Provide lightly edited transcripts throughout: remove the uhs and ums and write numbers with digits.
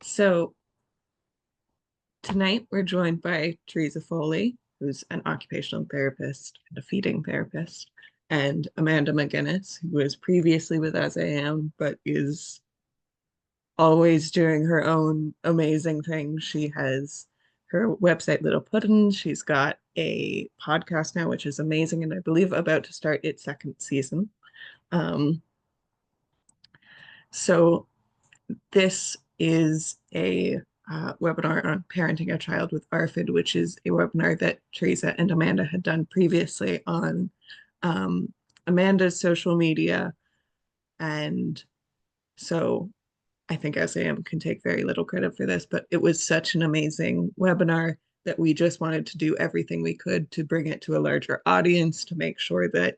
So tonight we're joined by Teresa Foley, who's an occupational therapist and a feeding therapist, and Amanda McGinnis, who was previously with As I Am, but is always doing her own amazing things. She has her website Little Puddin'. She's got a podcast now, which is amazing, and I believe about to start its second season. Um, so this is a webinar on parenting a child with ARFID, which is a webinar that Teresa and Amanda had done previously on um, Amanda's social media. And so I think SAM can take very little credit for this, but it was such an amazing webinar that we just wanted to do everything we could to bring it to a larger audience to make sure that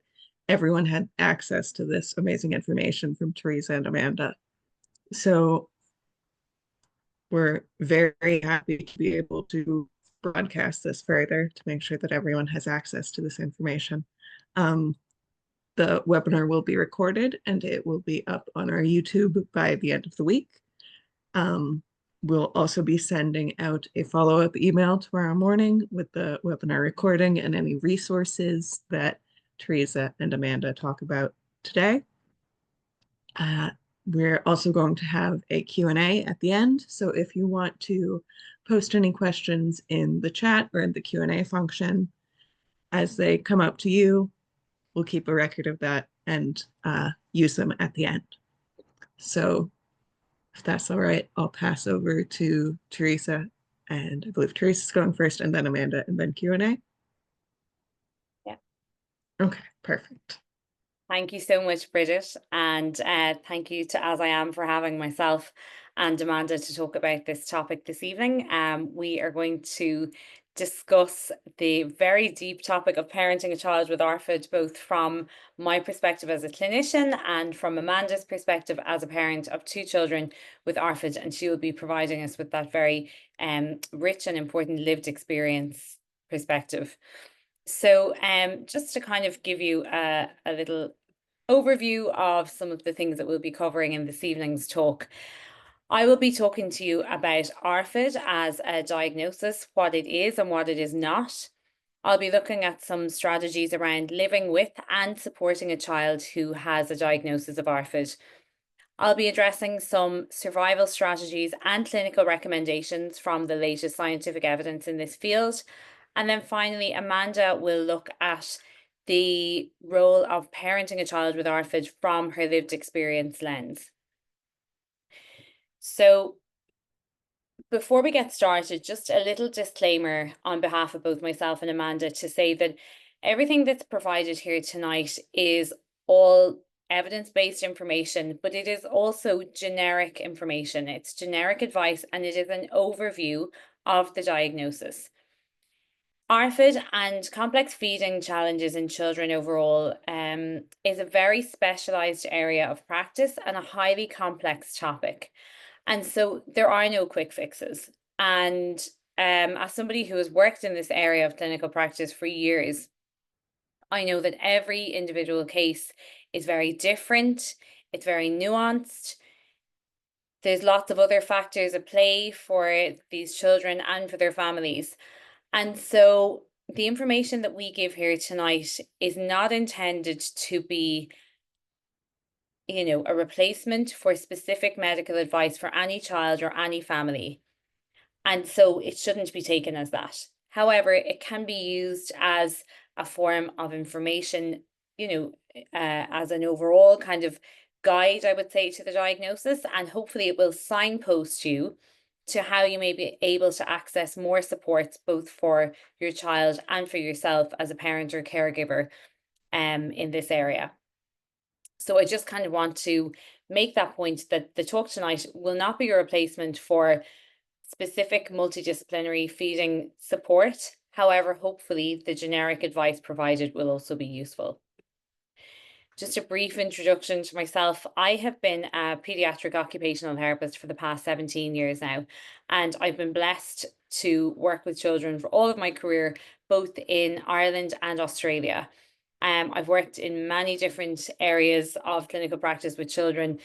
everyone had access to this amazing information from Teresa and Amanda. So we're very happy to be able to broadcast this further to make sure that everyone has access to this information. Um, the webinar will be recorded and it will be up on our YouTube by the end of the week. Um, we'll also be sending out a follow-up email tomorrow morning with the webinar recording and any resources that Teresa and Amanda talk about today. We're also going to have a Q&A at the end. So if you want to post any questions in the chat or in the Q&A function, as they come up to you, we'll keep a record of that and use them at the end. So if that's all right, I'll pass over to Teresa. And I believe Teresa's going first, and then Amanda, and then Q&A. Yeah. Okay, perfect. Thank you so much, Bridget. And thank you to As I Am for having myself and Amanda to talk about this topic this evening. We are going to discuss the very deep topic of parenting a child with ARFID, both from my perspective as a clinician and from Amanda's perspective as a parent of two children with ARFID. And she will be providing us with that very rich and important lived experience perspective. So just to kind of give you a little overview of some of the things that we'll be covering in this evening's talk. I will be talking to you about ARFID as a diagnosis, what it is and what it is not. I'll be looking at some strategies around living with and supporting a child who has a diagnosis of ARFID. I'll be addressing some survival strategies and clinical recommendations from the latest scientific evidence in this field. And then finally, Amanda will look at the role of parenting a child with ARFID from her lived experience lens. So before we get started, just a little disclaimer on behalf of both myself and Amanda to say that everything that's provided here tonight is all evidence-based information, but it is also generic information. It's generic advice and it is an overview of the diagnosis. ARFID and complex feeding challenges in children overall is a very specialised area of practice and a highly complex topic. And so there are no quick fixes. And as somebody who has worked in this area of clinical practice for years, I know that every individual case is very different. It's very nuanced. There's lots of other factors at play for these children and for their families. And so the information that we give here tonight is not intended to be, a replacement for specific medical advice for any child or any family. And so it shouldn't be taken as that. However, it can be used as a form of information, as an overall kind of guide, I would say, to the diagnosis. And hopefully it will signpost you to how you may be able to access more supports both for your child and for yourself as a parent or caregiver in this area. So I just kind of want to make that point that the talk tonight will not be a replacement for specific multidisciplinary feeding support. However, hopefully the generic advice provided will also be useful. Just a brief introduction to myself. I have been a pediatric occupational therapist for the past 17 years now, and I've been blessed to work with children for all of my career, both in Ireland and Australia. I've worked in many different areas of clinical practice with children,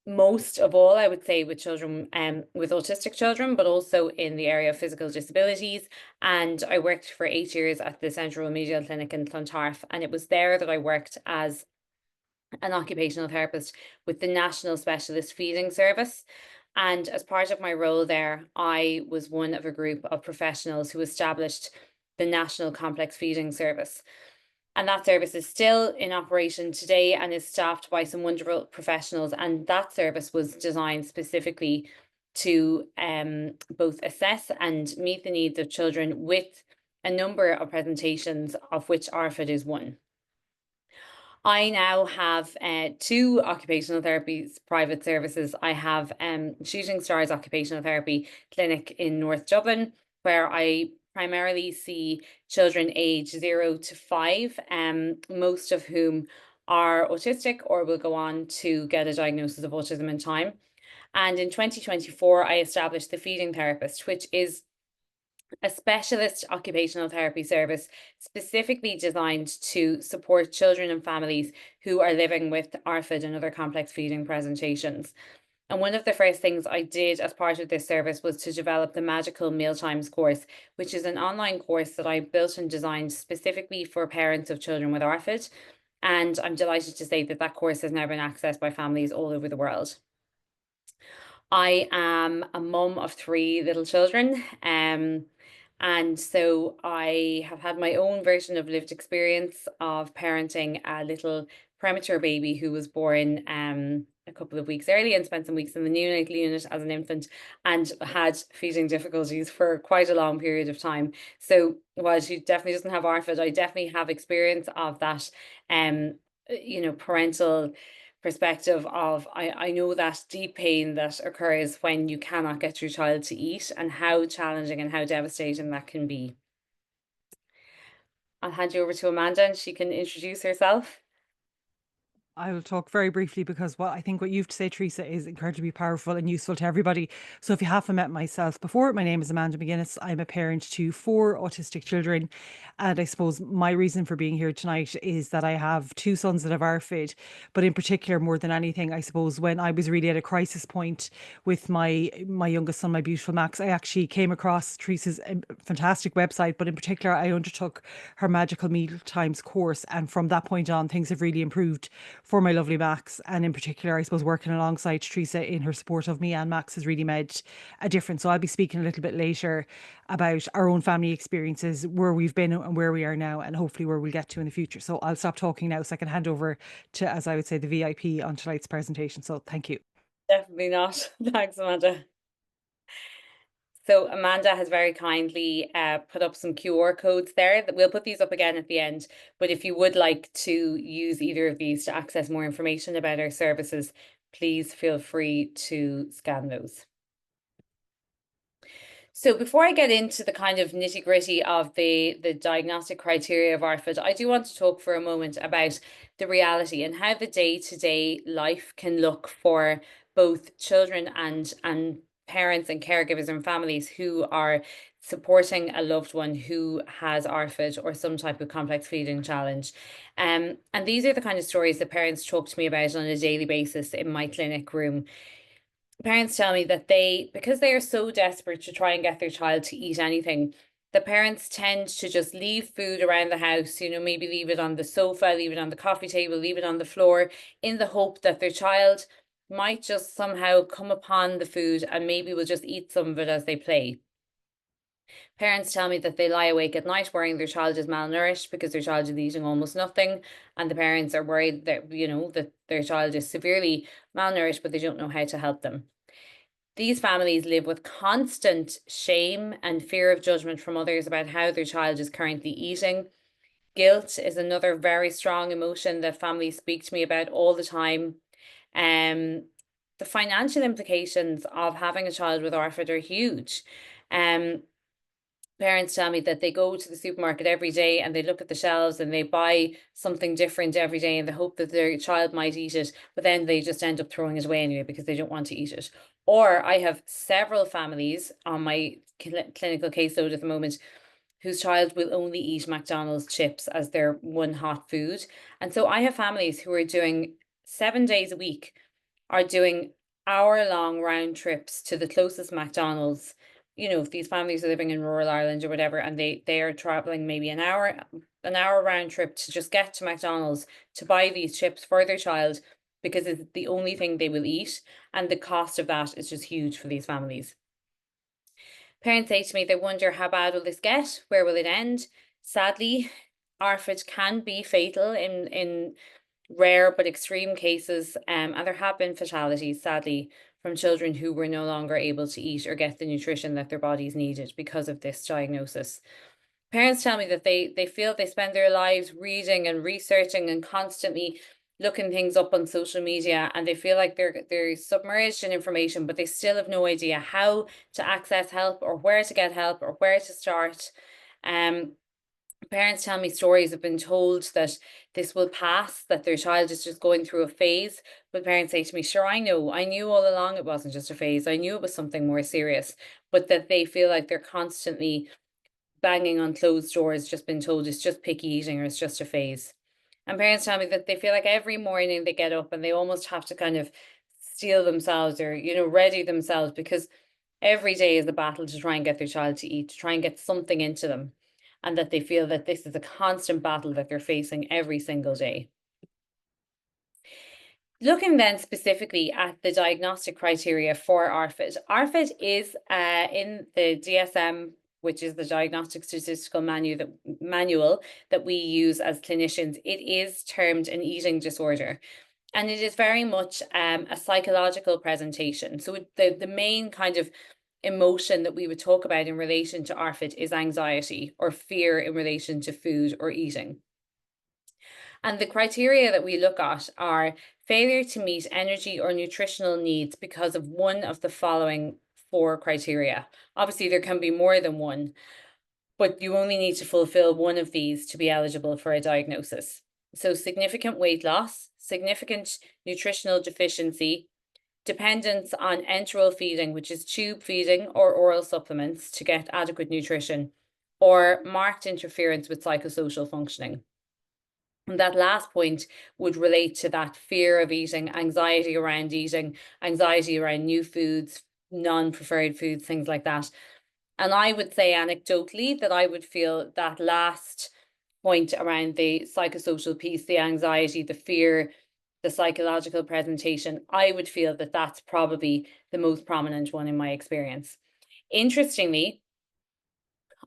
most of all, I would say, with children, with autistic children, but also in the area of physical disabilities. And I worked for 8 years at the Central Remedial Clinic in Clontarf, and it was there that I worked as an occupational therapist with the National Specialist Feeding Service. And as part of my role there, I was one of a group of professionals who established the National Complex Feeding Service. And that service is still in operation today and is staffed by some wonderful professionals. And that service was designed specifically to both assess and meet the needs of children with a number of presentations, of which ARFID is one. I now have two occupational therapies private services. I have Shooting Stars Occupational Therapy Clinic in North Dublin, where I primarily see children aged 0 to 5, most of whom are autistic or will go on to get a diagnosis of autism in time. And in 2024, I established the Feeding Therapist, which is a specialist occupational therapy service specifically designed to support children and families who are living with ARFID and other complex feeding presentations. And one of the first things I did as part of this service was to develop the Magical Mealtimes course, which is an online course that I built and designed specifically for parents of children with ARFID. And I'm delighted to say that that course has now been accessed by families all over the world. I am a mum of three little children. And so I have had my own version of lived experience of parenting a little premature baby who was born a couple of weeks early and spent some weeks in the neonatal unit as an infant and had feeding difficulties for quite a long period of time. So while she definitely doesn't have ARFID, I definitely have experience of that, parental perspective of I know that deep pain that occurs when you cannot get your child to eat and how challenging and how devastating that can be. I'll hand you over to Amanda and she can introduce herself. I will talk very briefly because what I think what you have to say, Teresa, is incredibly powerful and useful to everybody. So if you haven't met myself before, my name is Amanda McGuinness. I'm a parent to 4 autistic children. And I suppose my reason for being here tonight is that I have 2 sons that have ARFID, but in particular, more than anything, I suppose when I was really at a crisis point with my youngest son, my beautiful Max, I actually came across Teresa's fantastic website, but in particular, I undertook her Magical Meal Times course. And from that point on, things have really improved for my lovely Max. And in particular, I suppose working alongside Teresa in her support of me and Max has really made a difference. So I'll be speaking a little bit later about our own family experiences, where we've been and where we are now, and hopefully where we'll get to in the future. So I'll stop talking now so I can hand over to, as I would say, the VIP on tonight's presentation. So thank you. Definitely not. Thanks, Amanda. So Amanda has very kindly put up some QR codes there that we'll put these up again at the end. But if you would like to use either of these to access more information about our services, please feel free to scan those. So before I get into the kind of nitty gritty of the diagnostic criteria of ARFID, I do want to talk for a moment about the reality and how the day-to-day life can look for both children and parents and caregivers and families who are supporting a loved one who has ARFID or some type of complex feeding challenge. And these are the kind of stories that parents talk to me about on a daily basis in my clinic room. Parents tell me that because they are so desperate to try and get their child to eat anything, the parents tend to just leave food around the house, maybe leave it on the sofa, leave it on the coffee table, leave it on the floor, in the hope that their child might just somehow come upon the food and maybe will just eat some of it as they play. Parents tell me that they lie awake at night worrying their child is malnourished because their child is eating almost nothing, and the parents are worried that, that their child is severely malnourished, but they don't know how to help them. These families live with constant shame and fear of judgment from others about how their child is currently eating. Guilt is another very strong emotion that families speak to me about all the time. The financial implications of having a child with ARFID are huge. Parents tell me that they go to the supermarket every day and they look at the shelves and they buy something different every day in the hope that their child might eat it, but then they just end up throwing it away anyway because they don't want to eat it. Or I have several families on my clinical caseload at the moment whose child will only eat McDonald's chips as their one hot food. And so I have families who are doing 7 days a week are doing hour-long round trips to the closest McDonald's. You know, if these families are living in rural Ireland or whatever, and they are traveling maybe an hour round trip to just get to McDonald's to buy these chips for their child because it's the only thing they will eat, and the cost of that is just huge for these families. Parents say to me they wonder, how bad will this get? Where will it end? Sadly, ARFID can be fatal in rare but extreme cases, and there have been fatalities, sadly, from children who were no longer able to eat or get the nutrition that their bodies needed because of this diagnosis. Parents tell me that they feel they spend their lives reading and researching and constantly looking things up on social media, and they feel like they're submerged in information, but they still have no idea how to access help or where to get help or where to start. Parents tell me stories have been told that this will pass, that their child is just going through a phase. But parents say to me, sure, I knew all along it wasn't just a phase. I knew it was something more serious, but that they feel like they're constantly banging on closed doors, just been told it's just picky eating or it's just a phase. And parents tell me that they feel like every morning they get up and they almost have to kind of steel themselves or, ready themselves, because every day is a battle to try and get their child to eat, to try and get something into them. And that they feel that this is a constant battle that they're facing every single day. Looking then specifically at the diagnostic criteria for ARFID. ARFID is in the DSM, which is the Diagnostic Statistical Manual that we use as clinicians. It is termed an eating disorder, and it is very much a psychological presentation. So the main kind of emotion that we would talk about in relation to ARFID is anxiety or fear in relation to food or eating. And the criteria that we look at are failure to meet energy or nutritional needs because of one of the following 4 criteria. Obviously, there can be more than one, but you only need to fulfill one of these to be eligible for a diagnosis. So significant weight loss, significant nutritional deficiency, dependence on enteral feeding, which is tube feeding or oral supplements to get adequate nutrition, or marked interference with psychosocial functioning. And that last point would relate to that fear of eating, anxiety around new foods, non-preferred foods, things like that. And I would say anecdotally that I would feel that last point around the psychosocial piece, the anxiety, the fear, the psychological presentation, I would feel that that's probably the most prominent one in my experience. Interestingly,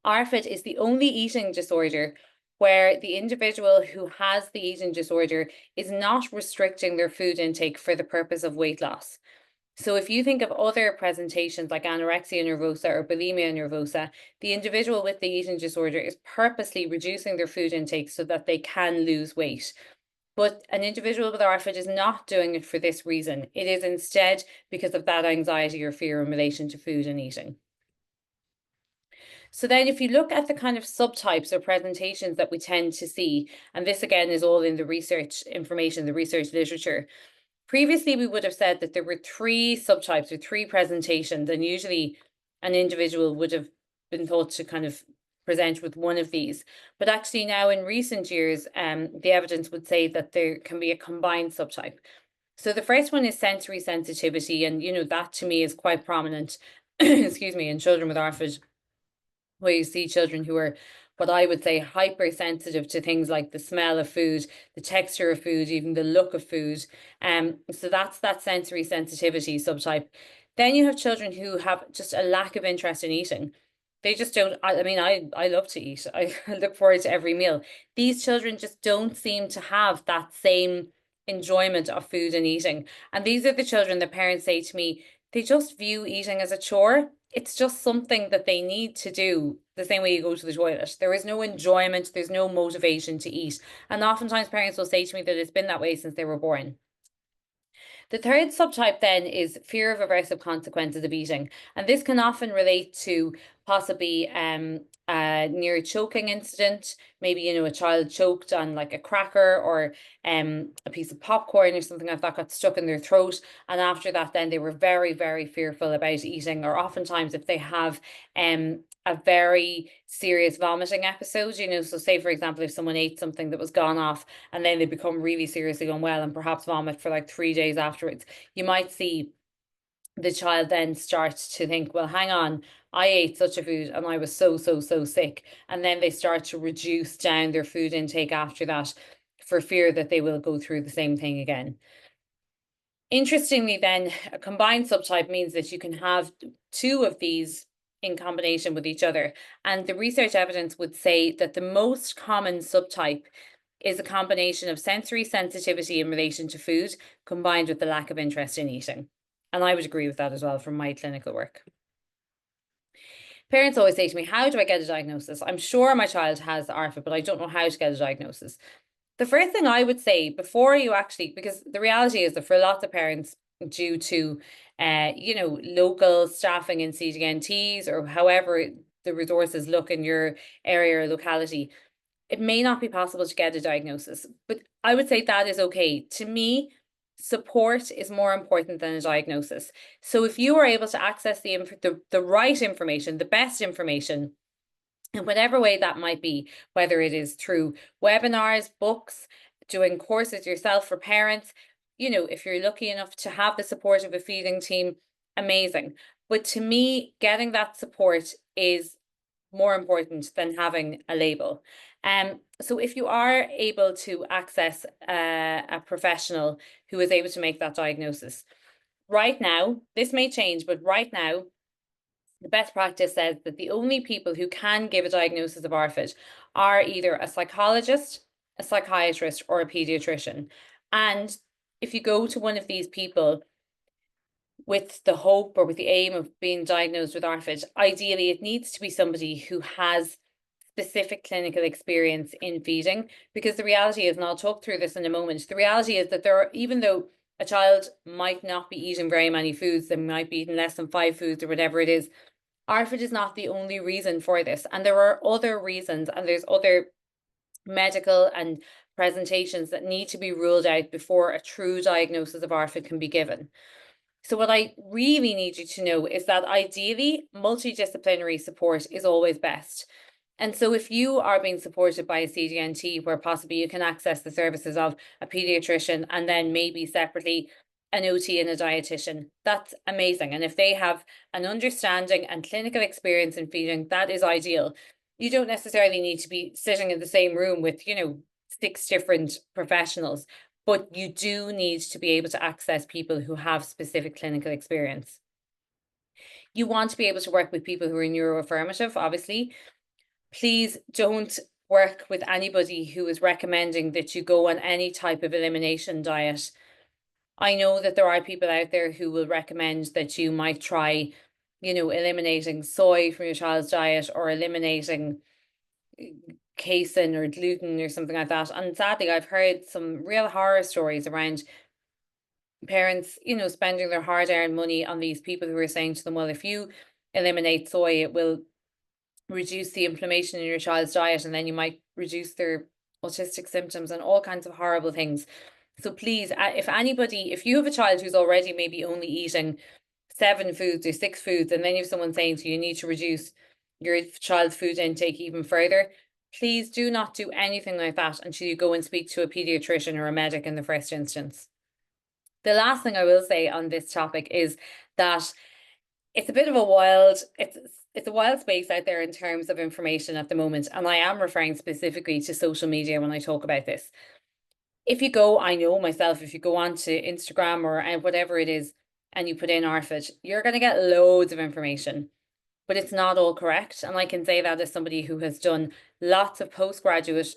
ARFID is the only eating disorder where the individual who has the eating disorder is not restricting their food intake for the purpose of weight loss. So if you think of other presentations like anorexia nervosa or bulimia nervosa, the individual with the eating disorder is purposely reducing their food intake so that they can lose weight. But an individual with ARFID is not doing it for this reason. It is instead because of that anxiety or fear in relation to food and eating. So then if you look at the kind of subtypes or presentations that we tend to see, and this again is all in the research information, the research literature. Previously, we would have said that there were 3 subtypes or 3 presentations, and usually an individual would have been thought to kind of present with one of these. But actually now in recent years, the evidence would say that there can be a combined subtype. So the first one is sensory sensitivity, and that to me is quite prominent, excuse me, in children with ARFID, where you see children who are what I would say hypersensitive to things like the smell of food, the texture of food, even the look of food. So that's that sensory sensitivity subtype. Then you have children who have just a lack of interest in eating. They just don't, I love to eat. I look forward to every meal. These children just don't seem to have that same enjoyment of food and eating. And these are the children that parents say to me, they just view eating as a chore. It's just something that they need to do the same way you go to the toilet. There is no enjoyment, there's no motivation to eat. And oftentimes parents will say to me that it's been that way since they were born. The third subtype then is fear of aversive consequences of eating. And this can often relate to possibly a near choking incident. Maybe, a child choked on like a cracker or a piece of popcorn or something like that got stuck in their throat. And after that, then they were very, very fearful about eating, or oftentimes if they have a very serious vomiting episode, so say, for example, if someone ate something that was gone off and then they become really seriously unwell and perhaps vomit for like 3 days afterwards, you might see the child then start to think, well, hang on, I ate such a food and I was so, so, so sick. And then they start to reduce down their food intake after that for fear that they will go through the same thing again. Interestingly, then, a combined subtype means that you can have two of these in combination with each other. And the research evidence would say that the most common subtype is a combination of sensory sensitivity in relation to food combined with the lack of interest in eating. And I would agree with that as well from my clinical work. Parents always say to me, how do I get a diagnosis? I'm sure my child has ARFID, but I don't know how to get a diagnosis. The first thing I would say before you actually, because the reality is that for lots of parents, due to local staffing in CDNTs or however the resources look in your area or locality, it may not be possible to get a diagnosis. But I would say that is okay. To me, support is more important than a diagnosis. So if you are able to access the right information, the best information, in whatever way that might be, whether it is through webinars, books, doing courses yourself for parents, if you're lucky enough to have the support of a feeding team, amazing. But to me, getting that support is more important than having a label. So if you are able to access a professional who is able to make that diagnosis, right now, this may change, but right now, the best practice says that the only people who can give a diagnosis of ARFID are either a psychologist, a psychiatrist, or a pediatrician. And if you go to one of these people with the hope or with the aim of being diagnosed with ARFID, ideally it needs to be somebody who has specific clinical experience in feeding, because the reality is, and I'll talk through this in a moment, the reality is that even though a child might not be eating very many foods, they might be eating less than 5 foods or whatever it is, ARFID is not the only reason for this. And there are other reasons, and there's other medical and presentations that need to be ruled out before a true diagnosis of ARFID can be given. So what I really need you to know is that ideally, multidisciplinary support is always best. And so if you are being supported by a CDNT where possibly you can access the services of a pediatrician and then maybe separately an OT and a dietitian, that's amazing. And if they have an understanding and clinical experience in feeding, that is ideal. You don't necessarily need to be sitting in the same room with, 6 different professionals, but you do need to be able to access people who have specific clinical experience. You want to be able to work with people who are neuroaffirmative, obviously. Please don't work with anybody who is recommending that you go on any type of elimination diet. I know that there are people out there who will recommend that you might try, eliminating soy from your child's diet or eliminating casein or gluten or something like that. And sadly, I've heard some real horror stories around parents, spending their hard-earned money on these people who are saying to them, well, if you eliminate soy, it will reduce the inflammation in your child's diet, and then you might reduce their autistic symptoms and all kinds of horrible things. So please, if you have a child who's already maybe only eating 7 foods or 6 foods, and then you have someone saying to you, you need to reduce your child's food intake even further, please do not do anything like that until you go and speak to a pediatrician or a medic in the first instance. The last thing I will say on this topic is that it's a bit of a wild, it's a wild space out there in terms of information at the moment. And I am referring specifically to social media when I talk about this. If you go, I know myself, if you go onto Instagram or whatever it is, and you put in ARFID, you're going to get loads of information, but it's not all correct. And I can say that as somebody who has done lots of postgraduate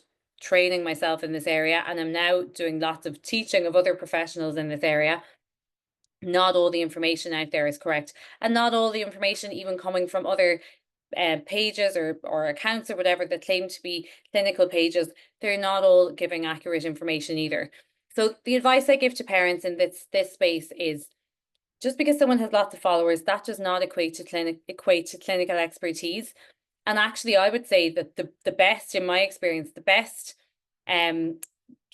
training myself in this area, and I'm now doing lots of teaching of other professionals in this area. Not all the information out there is correct, and not all the information even coming from other pages or accounts or whatever that claim to be clinical pages, they're not all giving accurate information either. So the advice I give to parents in this space is Just because someone has lots of followers, that does not equate to clinical expertise. And actually, I would say that the best, in my experience, the best um,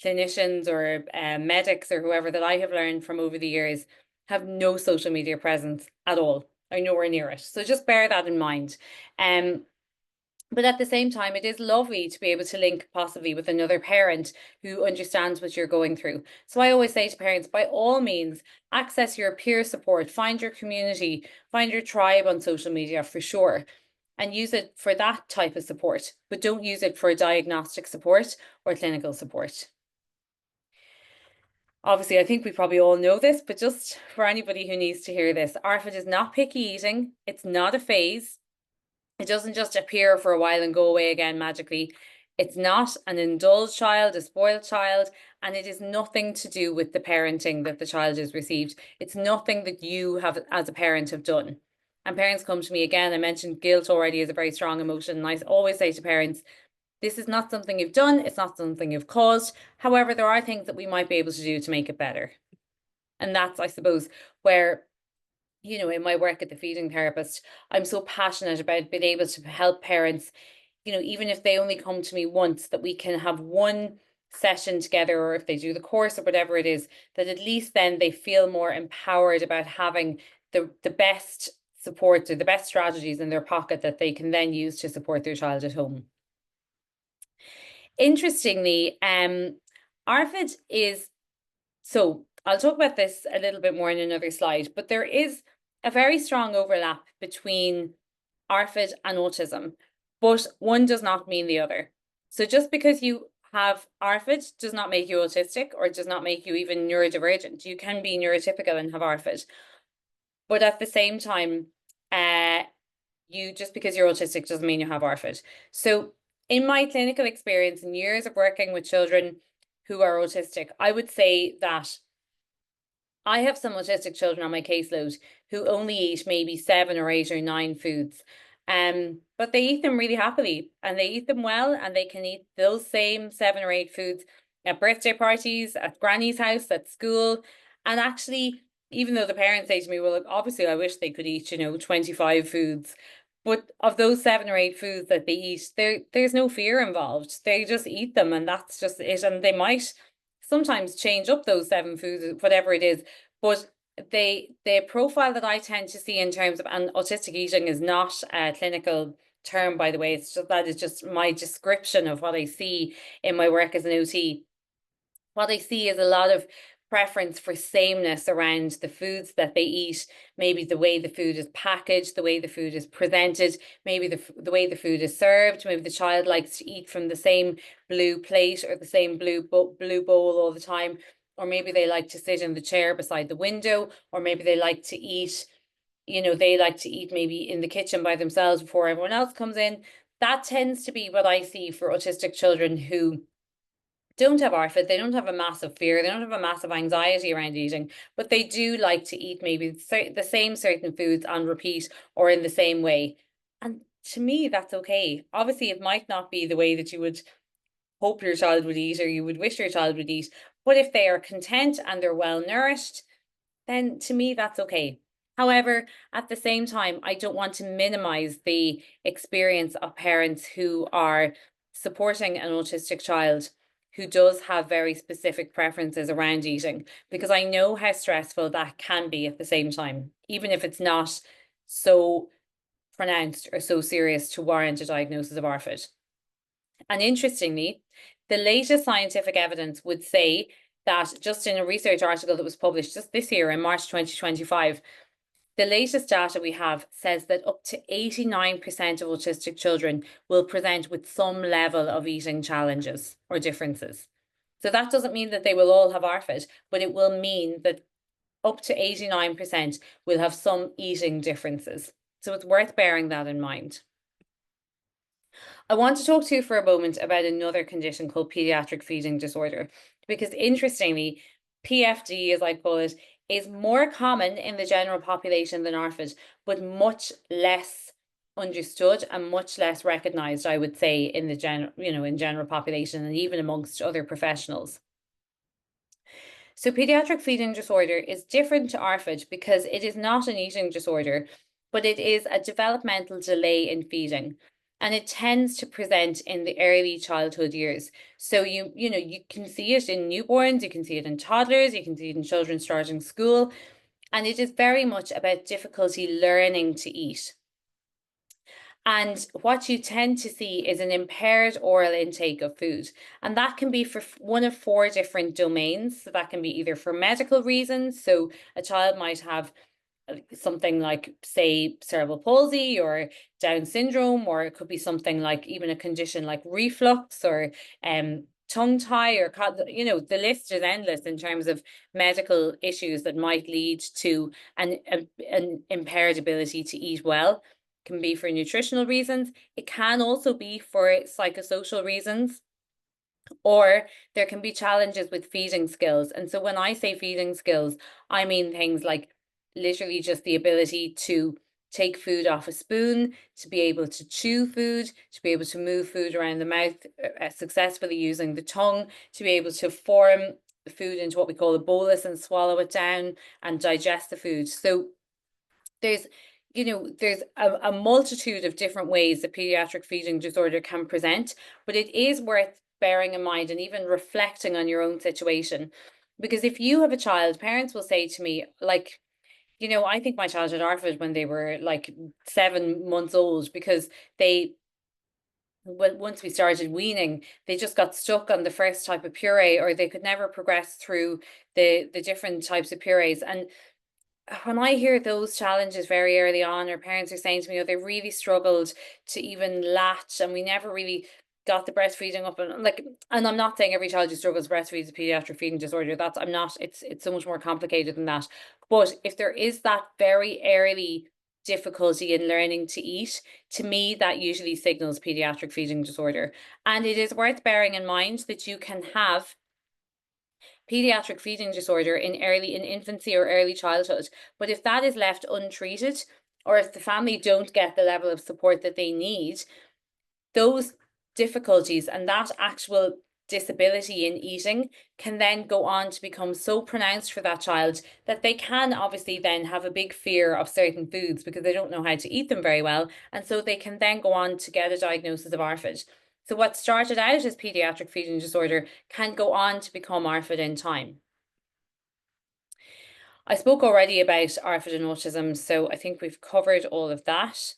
clinicians or medics or whoever that I have learned from over the years have no social media presence at all, or nowhere near it. So just bear that in mind. But at the same time, it is lovely to be able to link possibly with another parent who understands what you're going through. So I always say to parents, by all means, access your peer support, find your community, find your tribe on social media for sure, and use it for that type of support, but don't use it for diagnostic support or clinical support. Obviously, I think we probably all know this, but just for anybody who needs to hear this, ARFID is not picky eating. It's not a phase. It doesn't just appear for a while and go away again magically. It's not an indulged child, a spoiled child, and it is nothing to do with the parenting that the child has received. It's nothing that you have, as a parent, have done. And parents come to me again. I mentioned guilt already is a very strong emotion. And I always say to parents, this is not something you've done. It's not something you've caused. However, there are things that we might be able to do to make it better. And that's, I suppose, where in my work at the feeding therapist, I'm so passionate about being able to help parents, even if they only come to me once, that we can have one session together, or if they do the course or whatever it is, that at least then they feel more empowered about having the best support or the best strategies in their pocket that they can then use to support their child at home. Interestingly, ARFID is, so I'll talk about this a little bit more in another slide, but there is a very strong overlap between ARFID and autism, but one does not mean the other. So just because you have ARFID does not make you autistic, or does not make you even neurodivergent. You can be neurotypical and have ARFID. But at the same time, just because you're autistic doesn't mean you have ARFID. So in my clinical experience and years of working with children who are autistic, I would say that I have some autistic children on my caseload who only eat maybe 7 or 8 or 9 foods. But they eat them really happily, and they eat them well, and they can eat those same 7 or 8 foods at birthday parties, at granny's house, at school. And actually, even though the parents say to me, well, look, obviously I wish they could eat, 25 foods. But of those 7 or 8 foods that they eat, there's no fear involved. They just eat them, and that's just it. And they might sometimes change up those 7 foods, whatever it is. But the profile that I tend to see in terms of, and autistic eating is not a clinical term, by the way, it's just, that is just my description of what I see in my work as an OT. What I see is a lot of preference for sameness around the foods that they eat, maybe the way the food is packaged, the way the food is presented, maybe the way the food is served. Maybe the child likes to eat from the same blue plate or the same blue bowl all the time, or maybe they like to sit in the chair beside the window, or maybe they like to eat, maybe in the kitchen by themselves before everyone else comes in. That tends to be what I see for autistic children who don't have ARFID. They don't have a massive fear. They don't have a massive anxiety around eating, but they do like to eat maybe the same certain foods on repeat or in the same way. And to me, that's okay. Obviously, it might not be the way that you would hope your child would eat or you would wish your child would eat. But if they are content and they're well nourished, then to me, that's okay. However, at the same time, I don't want to minimize the experience of parents who are supporting an autistic child who does have very specific preferences around eating, because I know how stressful that can be at the same time, even if it's not so pronounced or so serious to warrant a diagnosis of ARFID. And interestingly, the latest scientific evidence would say that, just in a research article that was published just this year in March 2025, the latest data we have says that up to 89% of autistic children will present with some level of eating challenges or differences. So that doesn't mean that they will all have ARFID, but it will mean that up to 89% will have some eating differences. So it's worth bearing that in mind. I want to talk to you for a moment about another condition called pediatric feeding disorder, because interestingly, PFD, as I call it, is more common in the general population than ARFID, but much less understood and much less recognized, I would say, in the general population and even amongst other professionals. So pediatric feeding disorder is different to ARFID because it is not an eating disorder, but it is a developmental delay in feeding. And it tends to present in the early childhood years. So you can see it in newborns, you can see it in toddlers, you can see it in children starting school, and it is very much about difficulty learning to eat. And what you tend to see is an impaired oral intake of food. And that can be for one of 4 different domains. So that can be either for medical reasons. So a child might have something like, say, cerebral palsy or Down syndrome, or it could be something like even a condition like reflux or tongue tie, or the list is endless in terms of medical issues that might lead to an impaired ability to eat well. It can be for nutritional reasons. It can also be for psychosocial reasons, or there can be challenges with feeding skills. And so when I say feeding skills, I mean things like literally just the ability to take food off a spoon, to be able to chew food, to be able to move food around the mouth successfully using the tongue, to be able to form the food into what we call a bolus and swallow it down and digest the food. So there's a multitude of different ways that pediatric feeding disorder can present, but it is worth bearing in mind and even reflecting on your own situation. Because if you have a child, parents will say to me, like, I think my child had ARFID when they were like 7 months old, because once we started weaning, they just got stuck on the first type of puree, or they could never progress through the different types of purees. And when I hear those challenges very early on, or parents are saying to me, oh, they really struggled to even latch, and we never really got the breastfeeding up, and I'm not saying every child who struggles breastfeeds a pediatric feeding disorder. I'm not. It's so much more complicated than that. But if there is that very early difficulty in learning to eat, to me that usually signals pediatric feeding disorder. And it is worth bearing in mind that you can have pediatric feeding disorder in infancy or early childhood. But if that is left untreated, or if the family don't get the level of support that they need, those difficulties and that actual disability in eating can then go on to become so pronounced for that child that they can obviously then have a big fear of certain foods because they don't know how to eat them very well. And so they can then go on to get a diagnosis of ARFID. So what started out as pediatric feeding disorder can go on to become ARFID in time. I spoke already about ARFID and autism, so I think we've covered all of that.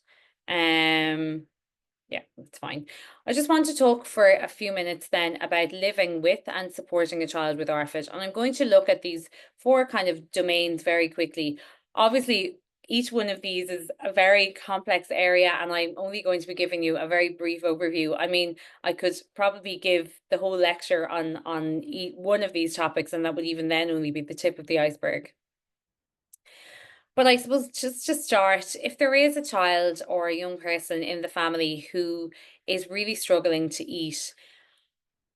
Yeah, that's fine. I just want to talk for a few minutes then about living with and supporting a child with ARFID. And I'm going to look at these 4 kind of domains very quickly. Obviously, each one of these is a very complex area, and I'm only going to be giving you a very brief overview. I mean, I could probably give the whole lecture on one of these topics, and that would even then only be the tip of the iceberg. But I suppose just to start, if there is a child or a young person in the family who is really struggling to eat,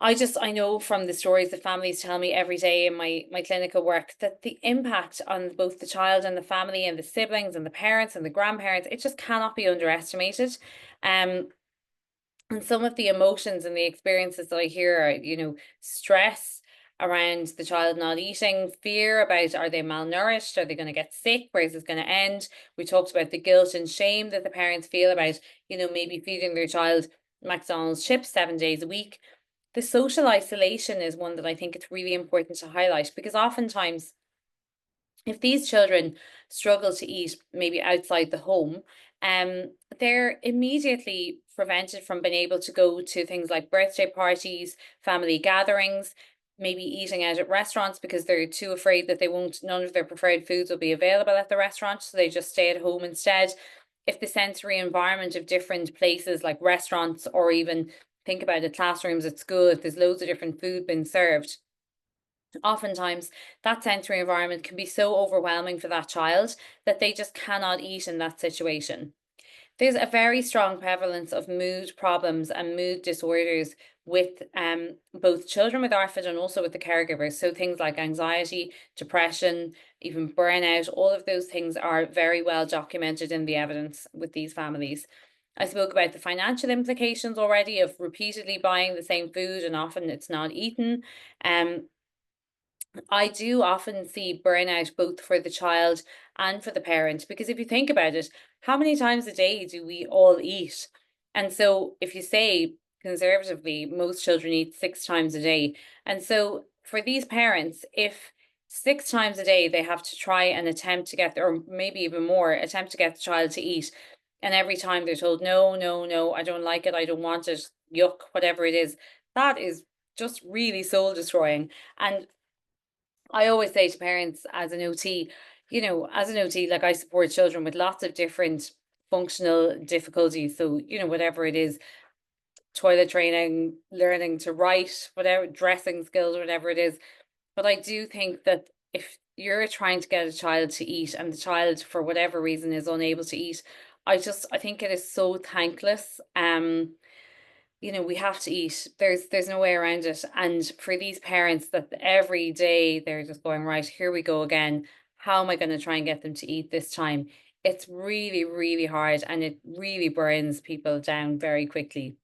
I know from the stories that families tell me every day in my clinical work that the impact on both the child and the family and the siblings and the parents and the grandparents, it just cannot be underestimated. And some of the emotions and the experiences that I hear are, stress around the child not eating, fear about, are they malnourished? Are they going to get sick? Where is this going to end? We talked about the guilt and shame that the parents feel about, maybe feeding their child McDonald's chips 7 days a week. The social isolation is one that I think it's really important to highlight, because oftentimes if these children struggle to eat maybe outside the home, they're immediately prevented from being able to go to things like birthday parties, family gatherings, maybe eating out at restaurants because they're too afraid that none of their preferred foods will be available at the restaurant, so they just stay at home instead. If the sensory environment of different places like restaurants, or even think about it, classrooms at school, if there's loads of different food being served, oftentimes that sensory environment can be so overwhelming for that child that they just cannot eat in that situation. There's a very strong prevalence of mood problems and mood disorders with both children with ARFID and also with the caregivers. So things like anxiety, depression, even burnout, all of those things are very well documented in the evidence with these families. I spoke about the financial implications already of repeatedly buying the same food and often it's not eaten. I do often see burnout both for the child and for the parent, because if you think about it, how many times a day do we all eat? And so if you say conservatively, most children eat 6 times a day. And so for these parents, if 6 times a day they have to try and attempt to get, or maybe even more, attempt to get the child to eat, and every time they're told, no, no, no, I don't like it, I don't want it, yuck, whatever it is, that is just really soul destroying. And I always say to parents as an OT, as an OT, like I support children with lots of different functional difficulties. So, whatever it is, toilet training, learning to write, whatever, dressing skills, whatever it is. But I do think that if you're trying to get a child to eat and the child, for whatever reason, is unable to eat, I think it is so thankless. We have to eat. There's no way around it. And for these parents that every day they're just going, right, here we go again. How am I going to try and get them to eat this time? It's really, really hard, and it really burns people down very quickly.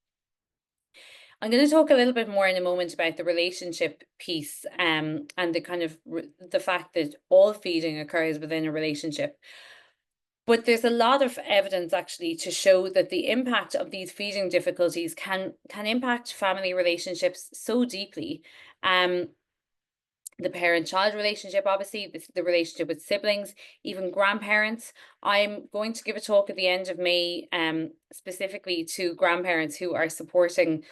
I'm going to talk a little bit more in a moment about the relationship piece, and the kind of the fact that all feeding occurs within a relationship. But there's a lot of evidence actually to show that the impact of these feeding difficulties can impact family relationships so deeply. Um, the parent-child relationship, obviously, the relationship with siblings, even grandparents. I'm going to give a talk at the end of May, specifically to grandparents who are supporting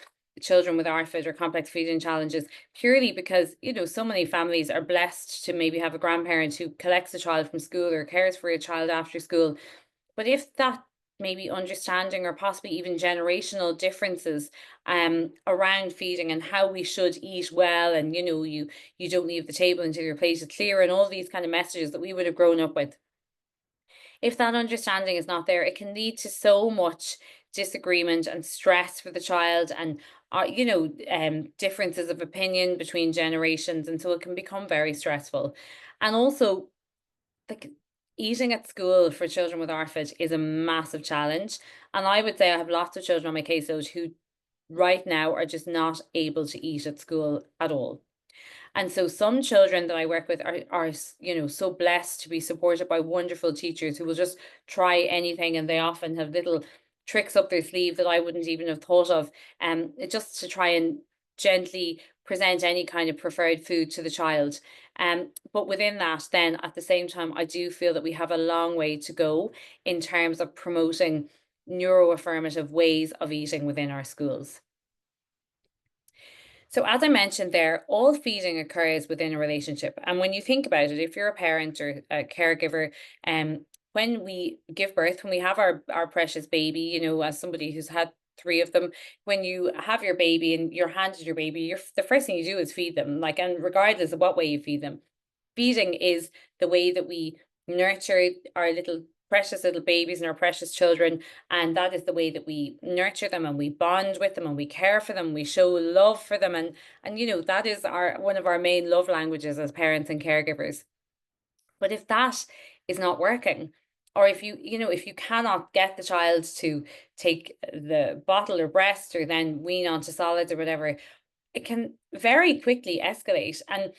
children with ARFID or complex feeding challenges, purely because, so many families are blessed to maybe have a grandparent who collects a child from school or cares for a child after school. But if that maybe understanding or possibly even generational differences around feeding and how we should eat well, and you don't leave the table until your plate is clear, and all these kind of messages that we would have grown up with, if that understanding is not there, it can lead to so much disagreement and stress for the child, and differences of opinion between generations, and so it can become very stressful. And also, like, eating at school for children with ARFID is a massive challenge. And I would say I have lots of children on my caseload who right now are just not able to eat at school at all. And so some children that I work with are so blessed to be supported by wonderful teachers who will just try anything, and they often have little tricks up their sleeve that I wouldn't even have thought of, just to try and gently present any kind of preferred food to the child. But within that, then at the same time, I do feel that we have a long way to go in terms of promoting neuroaffirmative ways of eating within our schools. So as I mentioned there, all feeding occurs within a relationship. And when you think about it, if you're a parent or a caregiver, when we give birth, when we have our precious baby, as somebody who's had 3 of them, when you have your baby and you're handed your baby, the first thing you do is feed them, and regardless of what way you feed them. Feeding is the way that we nurture our little precious little babies and our precious children, and that is the way that we nurture them, and we bond with them, and we care for them, we show love for them, and that is one of our main love languages as parents and caregivers. But if that is not working, or if you cannot get the child to take the bottle or breast or then wean onto solids or whatever, it can very quickly escalate. And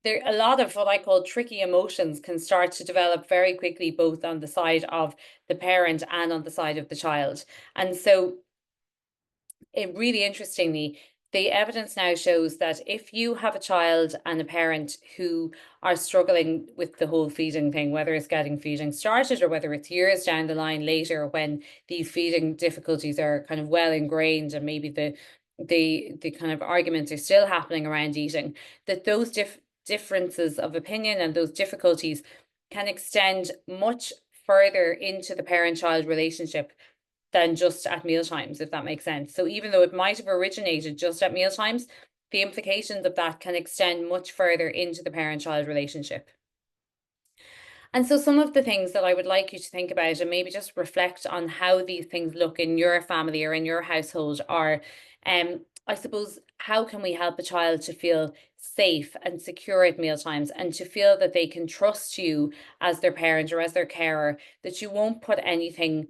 there, a lot of what I call tricky emotions can start to develop very quickly, both on the side of the parent and on the side of the child. And so, really interestingly, the evidence now shows that if you have a child and a parent who are struggling with the whole feeding thing, whether it's getting feeding started or whether it's years down the line later when these feeding difficulties are kind of well ingrained, and maybe the kind of arguments are still happening around eating, that those differences of opinion and those difficulties can extend much further into the parent-child relationship than just at mealtimes, if that makes sense. So even though it might have originated just at mealtimes, the implications of that can extend much further into the parent-child relationship. And so some of the things that I would like you to think about and maybe just reflect on how these things look in your family or in your household are, I suppose, how can we help a child to feel safe and secure at mealtimes, and to feel that they can trust you as their parent or as their carer, that you won't put anything,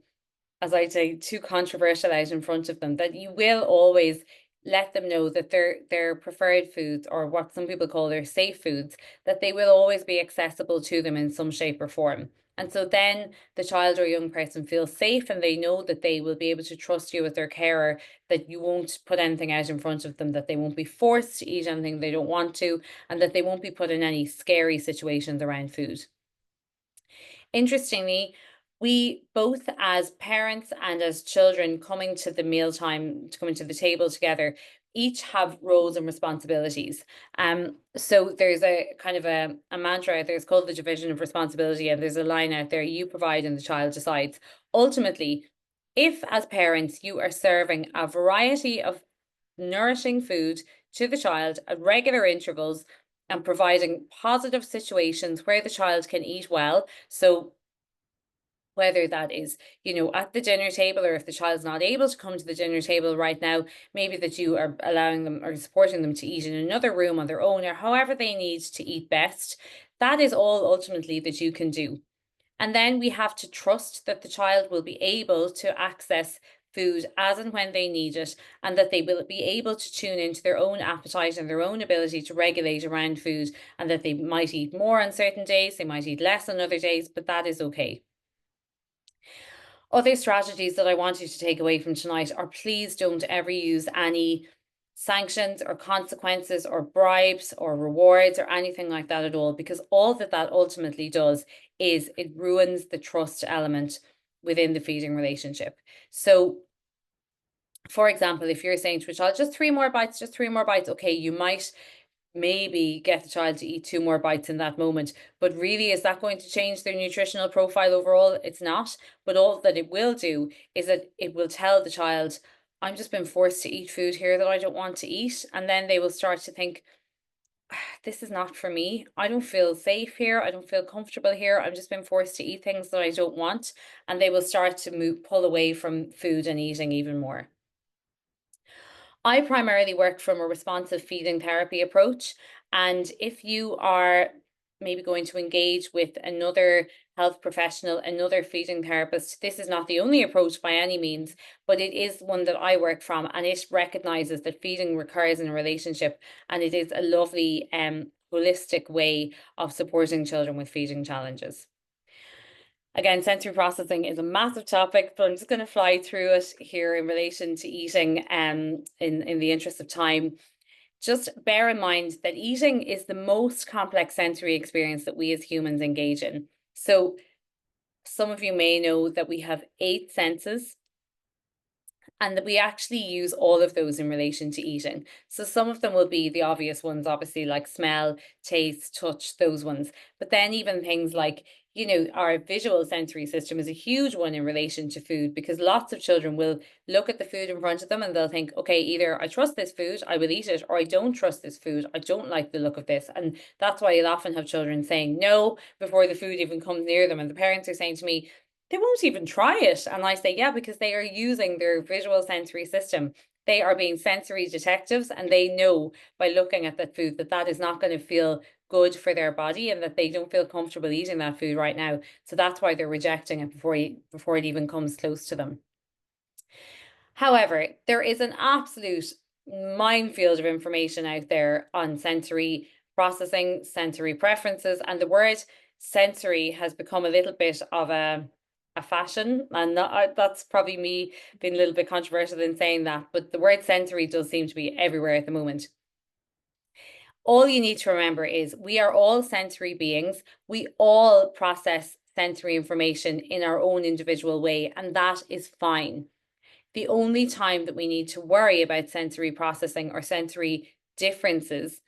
as I say, too controversial out in front of them, that you will always let them know that their preferred foods, or what some people call their safe foods, that they will always be accessible to them in some shape or form. And so then the child or young person feels safe, and they know that they will be able to trust you as their carer, that you won't put anything out in front of them, that they won't be forced to eat anything they don't want to, and that they won't be put in any scary situations around food. Interestingly, we both, as parents and as children coming to the mealtime, coming to the table together, each have roles and responsibilities. So there's a kind of a mantra out there, it's called the division of responsibility, and there's a line out there: you provide and the child decides. Ultimately, if as parents you are serving a variety of nourishing food to the child at regular intervals, and providing positive situations where the child can eat well, so whether that is, at the dinner table, or if the child's not able to come to the dinner table right now, maybe that you are allowing them or supporting them to eat in another room on their own, or however they need to eat best. That is all ultimately that you can do. And then we have to trust that the child will be able to access food as and when they need it, and that they will be able to tune into their own appetite and their own ability to regulate around food, and that they might eat more on certain days, they might eat less on other days, but that is okay. Other strategies that I want you to take away from tonight are: please don't ever use any sanctions or consequences or bribes or rewards or anything like that at all, because all that ultimately does is it ruins the trust element within the feeding relationship. So, for example, if you're saying to a child, just 3 more bites, okay, you might maybe get the child to eat 2 more bites in that moment, but really, is that going to change their nutritional profile overall? It's not. But all that it will do is that it will tell the child, I'm just been forced to eat food here that I don't want to eat. And then they will start to think, this is not for me. I don't feel safe here. I don't feel comfortable here. I've just been forced to eat things that I don't want. And they will start to pull away from food and eating even more. I primarily work from a responsive feeding therapy approach. And if you are maybe going to engage with another health professional, another feeding therapist, this is not the only approach by any means, but it is one that I work from, and it recognizes that feeding recurs in a relationship, and it is a lovely holistic way of supporting children with feeding challenges. Again, sensory processing is a massive topic, but I'm just going to fly through it here in relation to eating in the interest of time. Just bear in mind that eating is the most complex sensory experience that we as humans engage in. So some of you may know that we have 8 senses, and that we actually use all of those in relation to eating. So some of them will be the obvious ones, obviously, like smell, taste, touch, those ones. But then even things like, our visual sensory system is a huge one in relation to food, because lots of children will look at the food in front of them and they'll think, okay, either I trust this food, I will eat it, or I don't trust this food, I don't like the look of this. And that's why you'll often have children saying no before the food even comes near them. And the parents are saying to me, they won't even try it. And I say, yeah, because they are using their visual sensory system. They are being sensory detectives, and they know by looking at that food that that is not going to feel good for their body, and that they don't feel comfortable eating that food right now. So that's why they're rejecting it before it even comes close to them. However, there is an absolute minefield of information out there on sensory processing, sensory preferences, and the word sensory has become a little bit of a fashion, and that's probably me being a little bit controversial in saying that, but the word sensory does seem to be everywhere at the moment. All you need to remember is we are all sensory beings. We all process sensory information in our own individual way, and that is fine. The only time that we need to worry about sensory processing or sensory differences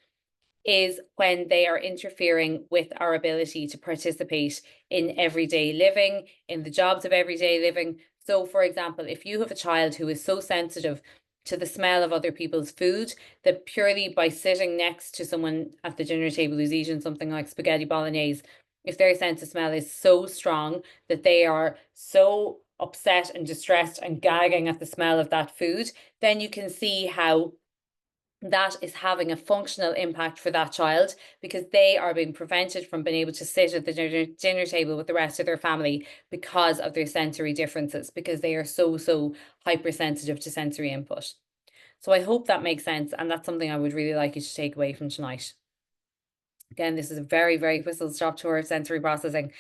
is when they are interfering with our ability to participate in everyday living, in the jobs of everyday living. So, for example, if you have a child who is so sensitive to the smell of other people's food that purely by sitting next to someone at the dinner table who's eating something like spaghetti bolognese, if their sense of smell is so strong that they are so upset and distressed and gagging at the smell of that food, then you can see how that is having a functional impact for that child, because they are being prevented from being able to sit at the dinner table with the rest of their family because of their sensory differences, because they are so hypersensitive to sensory input. So I hope that makes sense, and that's something I would really like you to take away from tonight. Again, this is a very, very whistle-stop tour of sensory processing.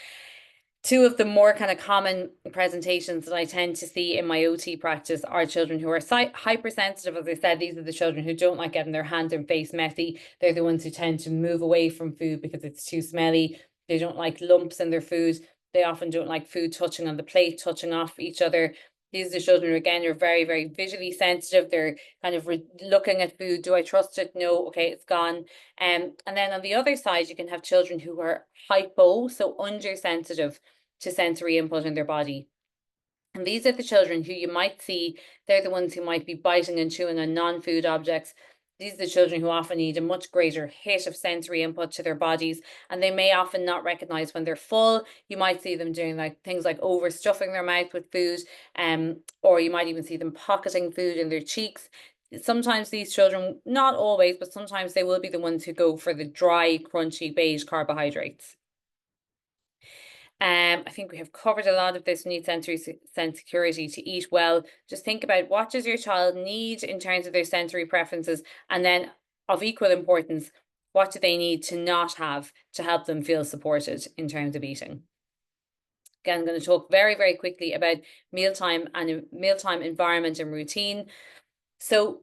Two of the more kind of common presentations that I tend to see in my OT practice are children who are hypersensitive. As I said, these are the children who don't like getting their hand and face messy. They're the ones who tend to move away from food because it's too smelly. They don't like lumps in their food. They often don't like food touching on the plate, touching off each other. These are the children who, again, are very, very visually sensitive. They're kind of looking at food. Do I trust it? No. Okay, it's gone. And then on the other side, you can have children who are hypo, so undersensitive to sensory input in their body. And these are the children who you might see, they're the ones who might be biting and chewing on non-food objects. These are the children who often need a much greater hit of sensory input to their bodies, and they may often not recognize when they're full. You might see them doing like things like overstuffing their mouth with food, or you might even see them pocketing food in their cheeks. Sometimes these children, not always, but sometimes they will be the ones who go for the dry, crunchy, beige carbohydrates. I think we have covered a lot of this. Need sensory security to eat well. Just think about, what does your child need in terms of their sensory preferences, and then of equal importance, what do they need to not have to help them feel supported in terms of eating. Again, I'm going to talk very, very quickly about mealtime and mealtime environment and routine. So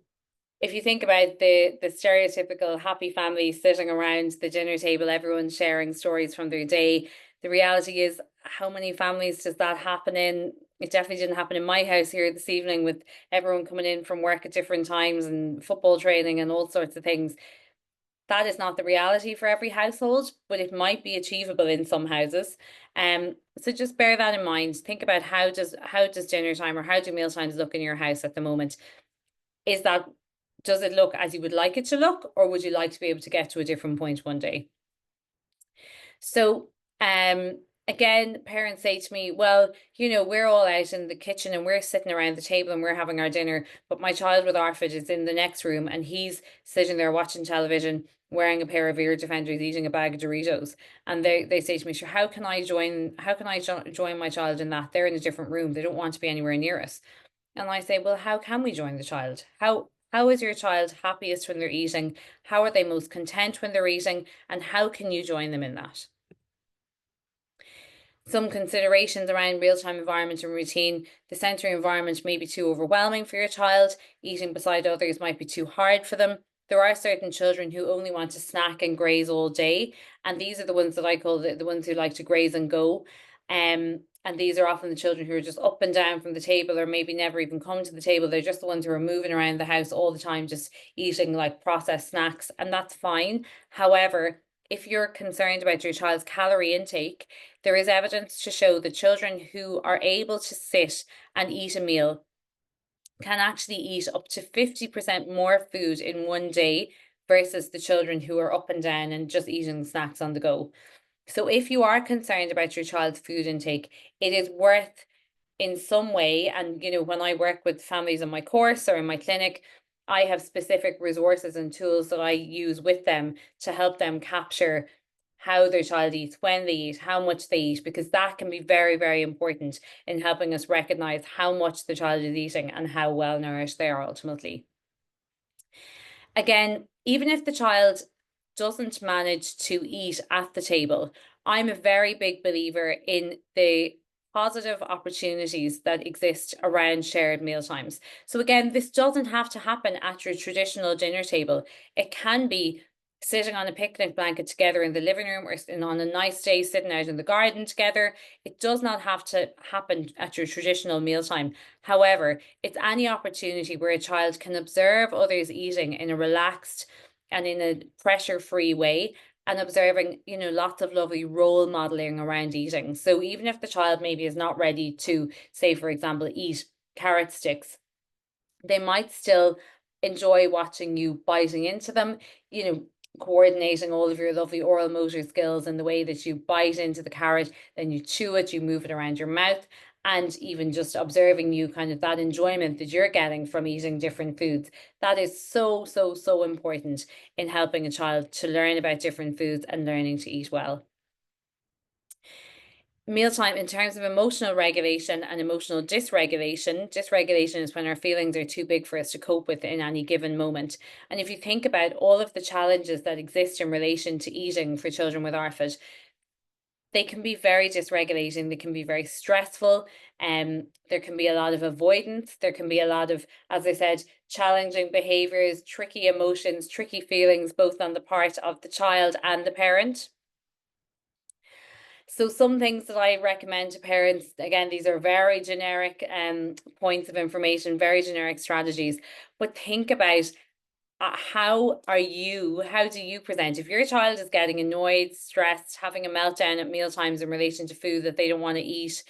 if you think about the stereotypical happy family sitting around the dinner table, everyone sharing stories from their day, the reality is, how many families does that happen in? It definitely didn't happen in my house here this evening, with everyone coming in from work at different times and football training and all sorts of things. That is not the reality for every household, but it might be achievable in some houses. So just bear that in mind. Think about, how does dinner time, or how do meal times look in your house at the moment? Does it look as you would like it to look, or would you like to be able to get to a different point one day? So, again, parents say to me, well, we're all out in the kitchen and we're sitting around the table and we're having our dinner, but my child with ARFID is in the next room and he's sitting there watching television, wearing a pair of ear defenders, eating a bag of Doritos. And they say to me, sure, how can I join my child in that? They're in a different room. They don't want to be anywhere near us. And I say, well, how can we join the child? How is your child happiest when they're eating? How are they most content when they're eating? And how can you join them in that? Some considerations around real-time environment and routine. The sensory environment may be too overwhelming for your child. Eating beside others might be too hard for them. There are certain children who only want to snack and graze all day. And these are the ones that I call the ones who like to graze and go. And these are often the children who are just up and down from the table, or maybe never even come to the table. They're just the ones who are moving around the house all the time, just eating like processed snacks, and that's fine. However, if you're concerned about your child's calorie intake, there is evidence to show that children who are able to sit and eat a meal can actually eat up to 50% more food in one day versus the children who are up and down and just eating snacks on the go. So if you are concerned about your child's food intake, it is worth, in some way, and when I work with families in my course or in my clinic, I have specific resources and tools that I use with them to help them capture how their child eats, when they eat, how much they eat, because that can be very, very important in helping us recognize how much the child is eating and how well nourished they are ultimately. Again, even if the child doesn't manage to eat at the table, I'm a very big believer in the positive opportunities that exist around shared meal times. So again, this doesn't have to happen at your traditional dinner table. It can be sitting on a picnic blanket together in the living room, or on a nice day sitting out in the garden together. It does not have to happen at your traditional mealtime. However, it's any opportunity where a child can observe others eating in a relaxed and in a pressure-free way, and observing, lots of lovely role modeling around eating. So even if the child maybe is not ready to, say, for example, eat carrot sticks, they might still enjoy watching you biting into them, coordinating all of your lovely oral motor skills in the way that you bite into the carrot, then you chew it, you move it around your mouth, and even just observing you, kind of that enjoyment that you're getting from eating different foods. That is so, so, so important in helping a child to learn about different foods and learning to eat well. Mealtime, in terms of emotional regulation and emotional dysregulation is when our feelings are too big for us to cope with in any given moment. And if you think about all of the challenges that exist in relation to eating for children with ARFID, they can be very dysregulating, they can be very stressful, there can be a lot of avoidance, there can be a lot of, as I said, challenging behaviors, tricky emotions, tricky feelings, both on the part of the child and the parent. So some things that I recommend to parents, again, these are very generic points of information, very generic strategies, but think about how do you present? If your child is getting annoyed, stressed, having a meltdown at meal times in relation to food that they don't want to eat,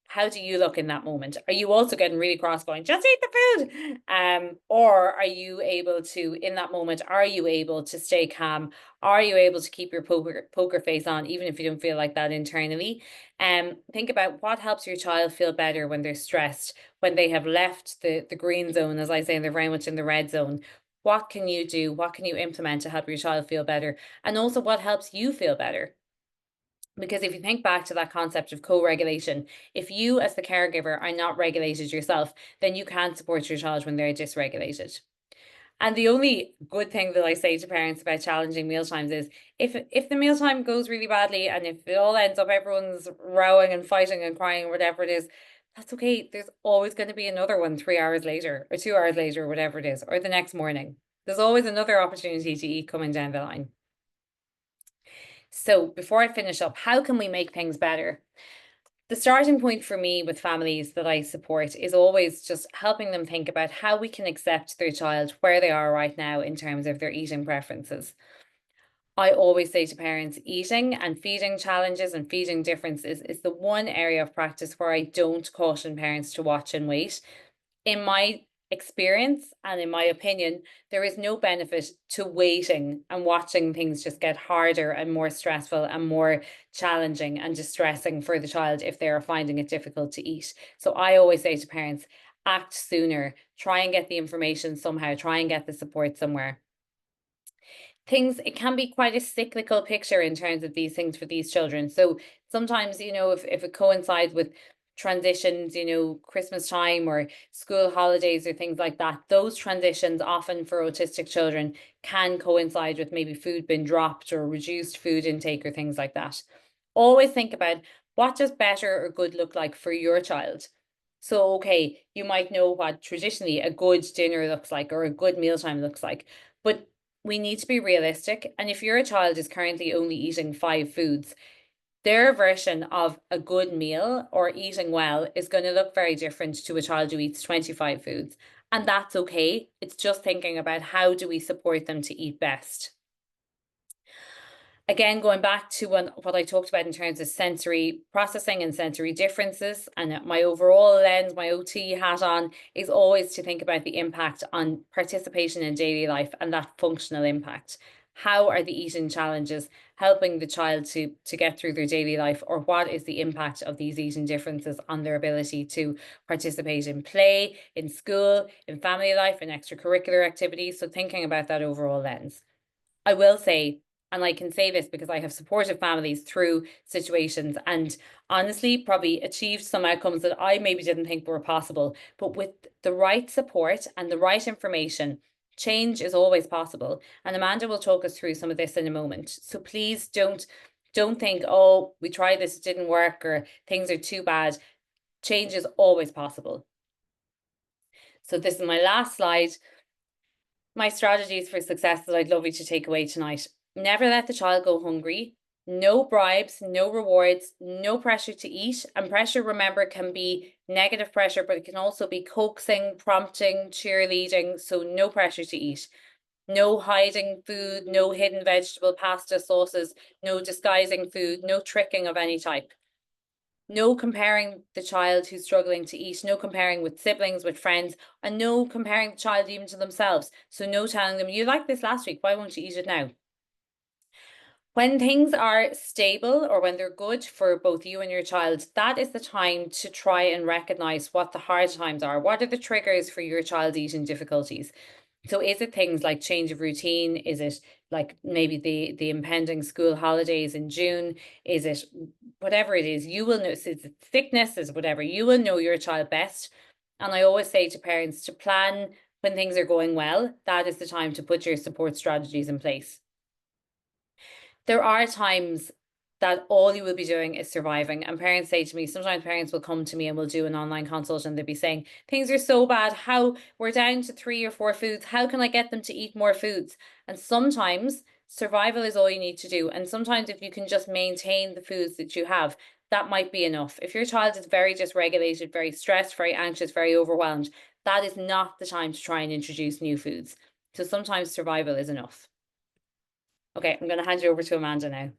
how do you look in that moment? Are you also getting really cross going, just eat the food? Or are you able to, in that moment, are you able to stay calm? Are you able to keep your poker face on, even if you don't feel like that internally? Think about what helps your child feel better when they're stressed, when they have left the green zone, as I say, and they're very much in the red zone. What can you do? What can you implement to help your child feel better? And also, what helps you feel better? Because if you think back to that concept of co-regulation, if you as the caregiver are not regulated yourself, then you can't support your child when they're dysregulated. And the only good thing that I say to parents about challenging mealtimes is if the mealtime goes really badly and if it all ends up everyone's rowing and fighting and crying or whatever it is, that's okay. There's always going to be another one 3 hours later or 2 hours later, or whatever it is, or the next morning. There's always another opportunity to eat coming down the line. So before I finish up, how can we make things better? The starting point for me with families that I support is always just helping them think about how we can accept their child where they are right now in terms of their eating preferences. I always say to parents, eating and feeding challenges and feeding differences is the one area of practice where I don't caution parents to watch and wait. In my experience and in my opinion, there is no benefit to waiting and watching things just get harder and more stressful and more challenging and distressing for the child if they are finding it difficult to eat. So I always say to parents, act sooner, try and get the information somehow, try and get the support somewhere. It can be quite a cyclical picture in terms of these things for these children. So sometimes, if it coincides with transitions, Christmas time or school holidays or things like that, those transitions often for autistic children can coincide with maybe food being dropped or reduced food intake or things like that. Always think about, what does better or good look like for your child? So, okay, you might know what traditionally a good dinner looks like or a good mealtime looks like, but we need to be realistic. And if your child is currently only eating 5 foods, their version of a good meal or eating well is going to look very different to a child who eats 25 foods. And that's okay. It's just thinking about, how do we support them to eat best? Again, going back to what I talked about in terms of sensory processing and sensory differences, and my overall lens, my OT hat on, is always to think about the impact on participation in daily life and that functional impact. How are the eating challenges helping the child to get through their daily life, or what is the impact of these eating differences on their ability to participate in play, in school, in family life, in extracurricular activities? So thinking about that overall lens. I will say, and I can say this because I have supported families through situations and honestly probably achieved some outcomes that I maybe didn't think were possible. But with the right support and the right information, change is always possible. And Amanda will talk us through some of this in a moment. So please don't think, oh, we tried this, it didn't work, or things are too bad. Change is always possible. So this is my last slide. My strategies for success that I'd love you to take away tonight. Never let the child go hungry. No bribes, no rewards, no pressure to eat. And pressure, remember, can be negative pressure, but it can also be coaxing, prompting, cheerleading. So no pressure to eat. No hiding food, no hidden vegetable pasta sauces, no disguising food, no tricking of any type. No comparing the child who's struggling to eat, no comparing with siblings, with friends, and no comparing the child even to themselves. So no telling them, you liked this last week, why won't you eat it now? When things are stable or when they're good for both you and your child, that is the time to try and recognize what the hard times are. What are the triggers for your child's eating difficulties? So is it things like change of routine? Is it like maybe the impending school holidays in June? Is it whatever it is? You will know. Is it sickness? Is it whatever? You will know your child best. And I always say to parents to plan when things are going well. That is the time to put your support strategies in place. There are times that all you will be doing is surviving. And parents say to me, sometimes parents will come to me and we'll do an online consult and they'll be saying, things are so bad. How we're down to 3 or 4 foods. How can I get them to eat more foods? And sometimes survival is all you need to do. And sometimes if you can just maintain the foods that you have, that might be enough. If your child is very dysregulated, very stressed, very anxious, very overwhelmed, that is not the time to try and introduce new foods. So sometimes survival is enough. Okay, I'm going to hand you over to Amanda now.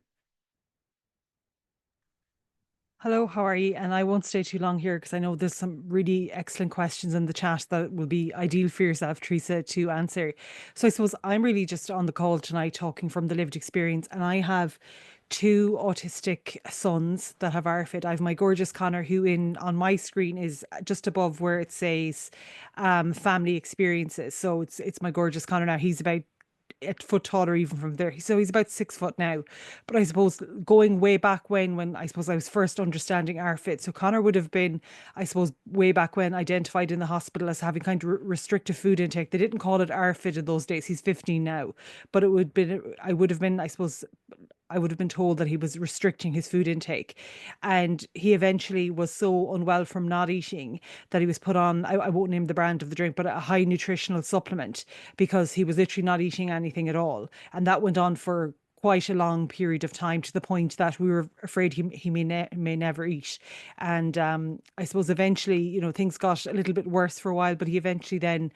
Hello, how are you? And I won't stay too long here because I know there's some really excellent questions in the chat that will be ideal for yourself, Teresa, to answer. So I suppose I'm really just on the call tonight talking from the lived experience, and I have two autistic sons that have ARFID. I have my gorgeous Connor, who on my screen is just above where it says family experiences. So it's my gorgeous Connor now. He's about a foot taller even from there. So he's about 6 foot now. But I suppose going way back when I suppose I was first understanding ARFID. So Connor would have been, I suppose, way back when identified in the hospital as having kind of restrictive food intake. They didn't call it ARFID in those days. He's 15 now. But I would have been, I suppose, I would have been told that he was restricting his food intake. And he eventually was so unwell from not eating that he was put on, I won't name the brand of the drink, but a high nutritional supplement because he was literally not eating anything at all. And that went on for quite a long period of time to the point that we were afraid he may never eat. And I suppose eventually, things got a little bit worse for a while, but he eventually then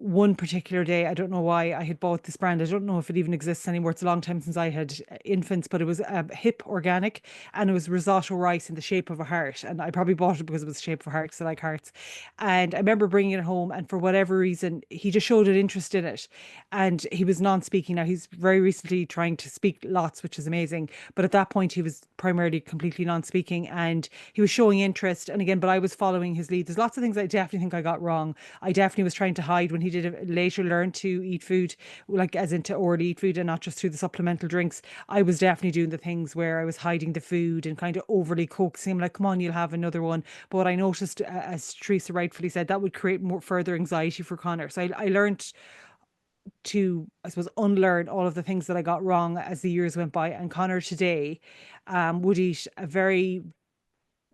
one particular day, I don't know why I had bought this brand. I don't know if it even exists anymore. It's a long time since I had infants, but it was hip organic and it was risotto rice in the shape of a heart. And I probably bought it because it was the shape of a heart, because I like hearts. And I remember bringing it home, and for whatever reason, he just showed an interest in it. And he was non-speaking. Now he's very recently trying to speak lots, which is amazing. But at that point, he was primarily completely non-speaking, and he was showing interest. And again, but I was following his lead. There's lots of things I definitely think I got wrong. I definitely was trying to hide when he did later learn to eat food, like as into orally eat food and not just through the supplemental drinks. I was definitely doing the things where I was hiding the food and kind of overly coaxing him, like, come on, you'll have another one. But what I noticed, as Teresa rightfully said, that would create more further anxiety for Connor. So I learned to, I suppose, unlearn all of the things that I got wrong as the years went by. And Connor today would eat a very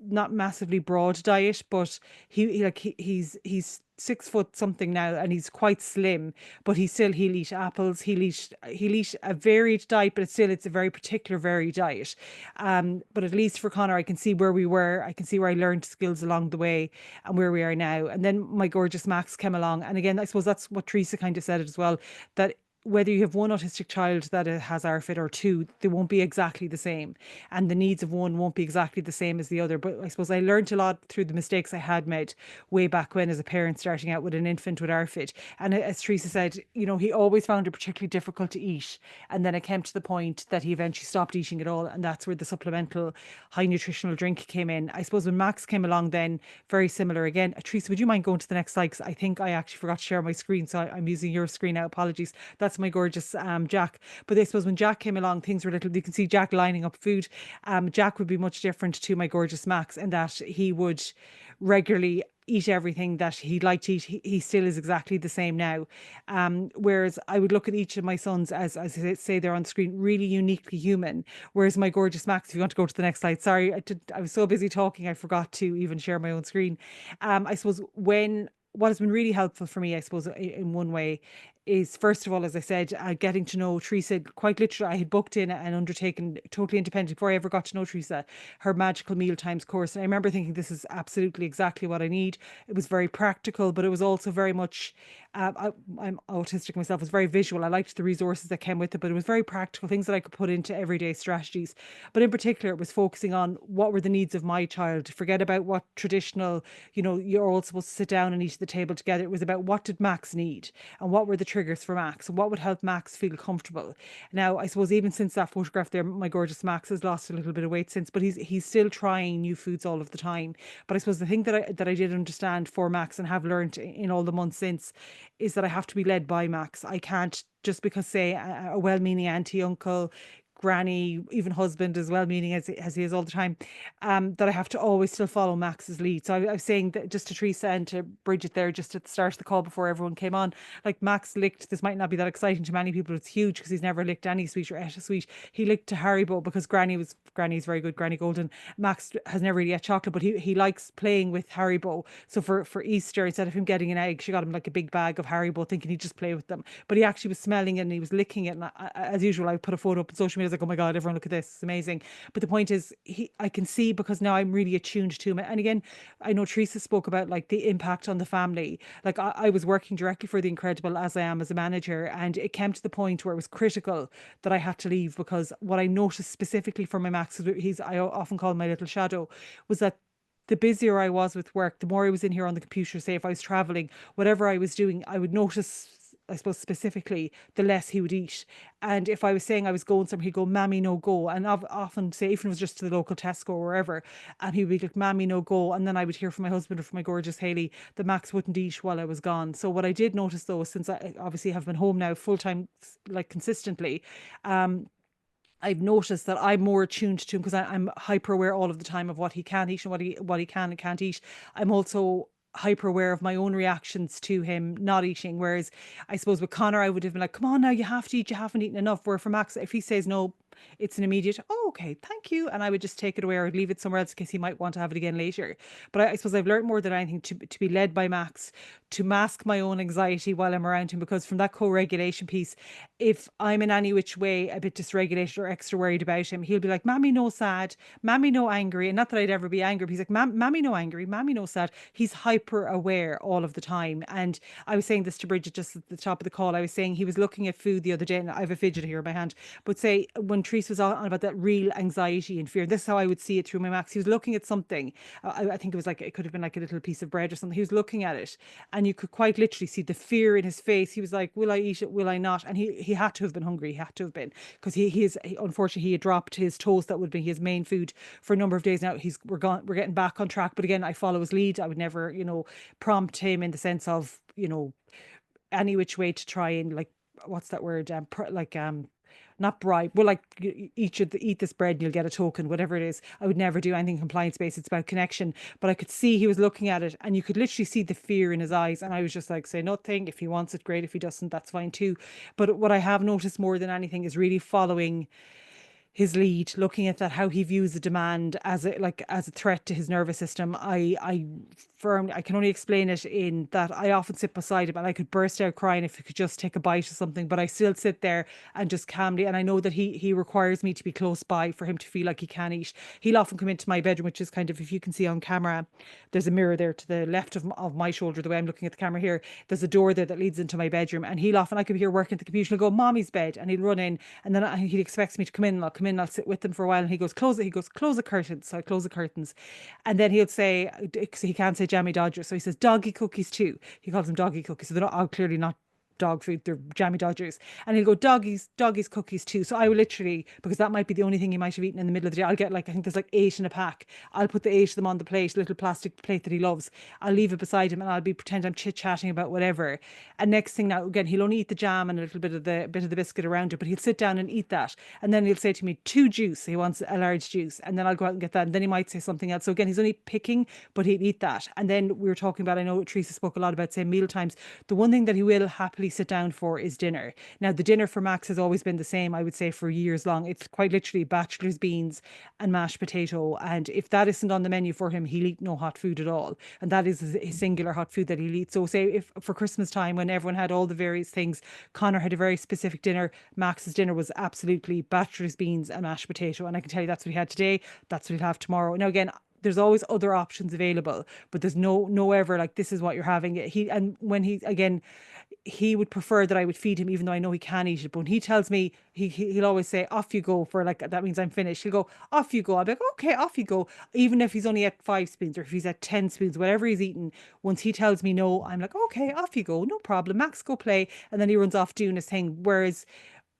not massively broad diet, but he's 6 foot something now, and he's quite slim, but he'll eat apples, he'll eat a varied diet, but it's a very particular varied diet. But at least for Connor, I can see where we were, I can see where I learned skills along the way and where we are now. And then my gorgeous Max came along, and again, I suppose that's what Teresa kind of said as well, that whether you have one autistic child that has ARFID or two, they won't be exactly the same. And the needs of one won't be exactly the same as the other. But I suppose I learned a lot through the mistakes I had made way back when as a parent starting out with an infant with ARFID. And as Teresa said, he always found it particularly difficult to eat. And then it came to the point that he eventually stopped eating at all. And that's where the supplemental high nutritional drink came in. I suppose when Max came along then, very similar again. Teresa, would you mind going to the next slide? Because I think I actually forgot to share my screen. So I'm using your screen now. Apologies. That's my gorgeous Jack. But I suppose when Jack came along, things were a little, you can see Jack lining up food. Jack would be much different to my gorgeous Max in that he would regularly eat everything that he'd like to eat. He still is exactly the same now. Whereas I would look at each of my sons as I say they're on the screen, really uniquely human. Whereas my gorgeous Max, if you want to go to the next slide, sorry, I was so busy talking, I forgot to even share my own screen. I suppose what has been really helpful for me, I suppose, in one way, is first of all, as I said, getting to know Teresa. Quite literally, I had booked in and undertaken totally independently before I ever got to know Teresa, her magical meal times course. And I remember thinking, this is absolutely exactly what I need. It was very practical, but it was also very much, I'm autistic myself, it was very visual. I liked the resources that came with it, but it was very practical, things that I could put into everyday strategies. But in particular, it was focusing on what were the needs of my child. Forget about what traditional, you're all supposed to sit down and eat at the table together. It was about what did Max need and what were the triggers for Max and what would help Max feel comfortable. Now, I suppose even since that photograph there, my gorgeous Max has lost a little bit of weight since, but he's still trying new foods all of the time. But I suppose the thing that I did understand for Max and have learned in all the months since is that I have to be led by Max. I can't just because, say, a well-meaning auntie, uncle, granny, even husband, as well-meaning as he is all the time, that I have to always still follow Max's lead. So I was saying that just to Teresa and to Bridget there, just at the start of the call before everyone came on, like Max licked, this might not be that exciting to many people, it's huge because he's never licked any sweet or ate a sweet. He licked to Haribo because Granny's very good, Granny Golden. Max has never really had chocolate, but he likes playing with Haribo. So for Easter, instead of him getting an egg, she got him like a big bag of Haribo, thinking he'd just play with them. But he actually was smelling it and he was licking it. And as usual, I put a photo up on social media. I was like, oh my God, everyone look at this. It's amazing. But the point is, I can see, because now I'm really attuned to him. And again, I know Teresa spoke about like the impact on the family. Like I was working directly for The Incredible as I am as a manager, and it came to the point where it was critical that I had to leave, because what I noticed specifically for my Max, I often call him my little shadow, was that the busier I was with work, the more I was in here on the computer, say if I was traveling, whatever I was doing, I would notice, I suppose specifically, the less he would eat. And if I was saying I was going somewhere, he'd go, Mammy, no go. And I've often say, even if it was just to the local Tesco or wherever, and he'd be like, Mammy, no go. And then I would hear from my husband or from my gorgeous Haley that Max wouldn't eat while I was gone. So what I did notice though, since I obviously have been home now full time, like consistently, I've noticed that I'm more attuned to him because I'm hyper aware all of the time of what he can eat and what he can and can't eat. I'm also hyper aware of my own reactions to him not eating. Whereas I suppose with Connor, I would have been like, come on now, you have to eat, you haven't eaten enough. Where for Max, if he says no, it's an immediate, oh, okay, thank you. And I would just take it away or leave it somewhere else in case he might want to have it again later. But I suppose I've learned more than anything to be led by Max, to mask my own anxiety while I'm around him, because from that co-regulation piece, if I'm in any which way a bit dysregulated or extra worried about him, he'll be like, Mammy, no sad, Mammy, no angry. And not that I'd ever be angry, but he's like, Mammy, no angry, Mammy, no sad. He's hyper aware all of the time. And I was saying this to Bridget just at the top of the call. I was saying he was looking at food the other day, and I have a fidget here in my hand, but say when Teresa was on about that real anxiety and fear, this is how I would see it through my Max. He was looking at something. I think it was like, it could have been like a little piece of bread or something. He was looking at it and you could quite literally see the fear in his face. He was like, will I eat it? Will I not? And he had to have been hungry. He had to have been, because unfortunately he had dropped his toast. That would be his main food for a number of days now. We're getting back on track. But again, I follow his lead. I would never, prompt him in the sense of, any which way to try and, like, what's that word? Not bribe. Well, like, eat this bread and you'll get a token, whatever it is. I would never do anything compliance based. It's about connection. But I could see he was looking at it, and you could literally see the fear in his eyes. And I was just like, say nothing. If he wants it, great. If he doesn't, that's fine too. But what I have noticed more than anything is really following his lead, looking at that, how he views the demand as a threat to his nervous system. I can only explain it in that I often sit beside him and I could burst out crying if he could just take a bite of something, but I still sit there and just calmly, and I know that he requires me to be close by for him to feel like he can eat. He'll often come into my bedroom, which is kind of, if you can see on camera, there's a mirror there to the left of my shoulder, the way I'm looking at the camera here. There's a door there that leads into my bedroom, and I could be here working at the computer, he'll go, Mommy's bed, and he'll run in, and then he expects me to come in, and I'll come in, I'll sit with him for a while, and he goes, close the curtains. So I close the curtains, and then he'll say, because he can't say jammy dodger, so he says doggy cookies too. He calls them doggy cookies, so they're not, clearly not dog food, they're jammy dodgers. And he'll go, doggies cookies too. So I will literally, because that might be the only thing he might have eaten in the middle of the day, I'll get, like, I think there's like 8 in a pack. I'll put the 8 of them on the plate, little plastic plate that he loves. I'll leave it beside him, and I'll pretend I'm chit-chatting about whatever. And next thing, now again, he'll only eat the jam and a little bit of the biscuit around it, but he'll sit down and eat that. And then he'll say to me, 2 juice. He wants a large juice. And then I'll go out and get that. And then he might say something else. So again, he's only picking, but he'll eat that. And then we were talking about, I know Teresa spoke a lot about, say, meal times. The one thing that he will happily sit down for is dinner. Now, the dinner for Max has always been the same, I would say, for years long. It's quite literally bachelor's beans and mashed potato. And if that isn't on the menu for him, he'll eat no hot food at all. And that is his singular hot food that he'll eat. So say if for Christmas time, when everyone had all the various things, Connor had a very specific dinner. Max's dinner was absolutely bachelor's beans and mashed potato. And I can tell you that's what he had today. That's what he'll have tomorrow. Now, again, there's always other options available, but there's no ever like, this is what you're having. He would prefer that I would feed him, even though I know he can eat it. But when he tells me, he'll always say, off you go, for like, that means I'm finished. He'll go, off you go. I'll be like, okay, off you go. Even if he's only at 5 spoons or if he's at 10 spoons, whatever he's eating, once he tells me no, I'm like, okay, off you go, no problem. Max, go play. And then he runs off doing his thing. Whereas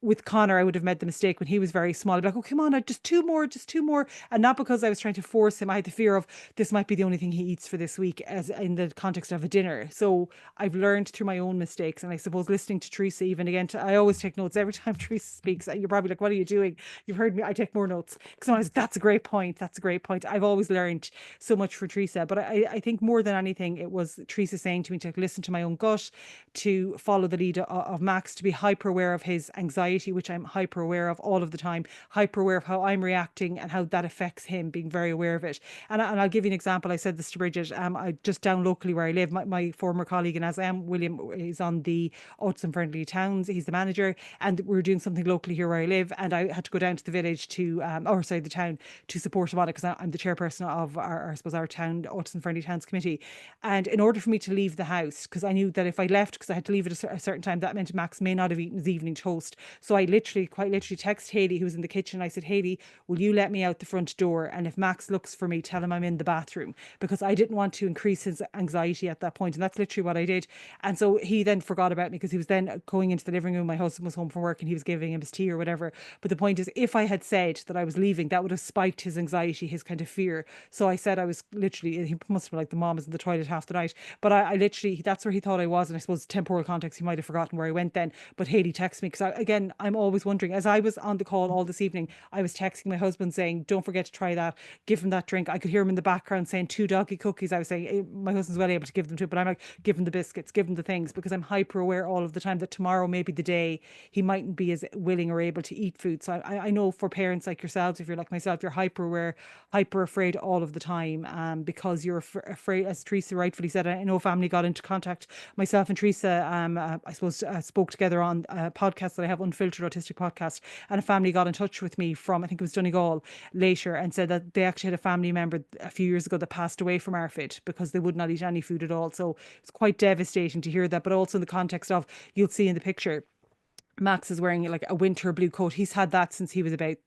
with Connor, I would have made the mistake when he was very small. I'd be like, oh, come on, just two more, just two more. And not because I was trying to force him. I had the fear of this might be the only thing he eats for this week, as in the context of a dinner. So I've learned through my own mistakes. And I suppose listening to Teresa, even again, I always take notes every time Teresa speaks. You're probably like, what are you doing? You've heard me. I take more notes because I was, that's a great point. That's a great point. I've always learned so much for Teresa. But I think more than anything, it was Teresa saying to me to listen to my own gut, to follow the lead of Max, to be hyper aware of his anxiety, which I'm hyper aware of all of the time, hyper aware of how I'm reacting and how that affects him, being very aware of it. And I'll give you an example. I said this to Bridget. I just down locally where I live, my former colleague, and as I am, William, is on the Autism Friendly Towns. He's the manager, and we're doing something locally here where I live. And I had to go down to the village to, or sorry, the town, to support him on it, because I'm the chairperson of I suppose, our town Autism Friendly Towns committee. And in order for me to leave the house, because I knew that if I left, because I had to leave at a certain time, that meant Max may not have eaten his evening toast. So I quite literally texted Haley, who was in the kitchen. I said, Haley, will you let me out the front door? And if Max looks for me, tell him I'm in the bathroom, because I didn't want to increase his anxiety at that point. And that's literally what I did. And so he then forgot about me, because he was then going into the living room. My husband was home from work and he was giving him his tea or whatever. But the point is, if I had said that I was leaving, that would have spiked his anxiety, his kind of fear. So I said I was literally, he must have been like, the mom is in the toilet half the night. But I literally, that's where he thought I was. And I suppose temporal context, he might have forgotten where I went then. But Haley texted me, because again, I'm always wondering, as I was on the call all this evening, I was texting my husband saying, don't forget to try that, give him that drink. I could hear him in the background saying 2 doggy cookies. I was saying, my husband's well able to give them to, but I'm like, give him the biscuits, give him the things, because I'm hyper aware all of the time that tomorrow may be the day he mightn't be as willing or able to eat food. So I know for parents like yourselves, if you're like myself, you're hyper aware, hyper afraid all of the time, because you're afraid, as Teresa rightfully said. I know family got into contact. Myself and Teresa, I suppose, spoke together on a podcast that I have, Unfiltered Autistic Podcast, and a family got in touch with me from, I think it was Donegal, later, and said that they actually had a family member a few years ago that passed away from ARFID because they would not eat any food at all. So it's quite devastating to hear that, but also in the context of, you'll see in the picture, Max is wearing like a winter blue coat. He's had that since he was about,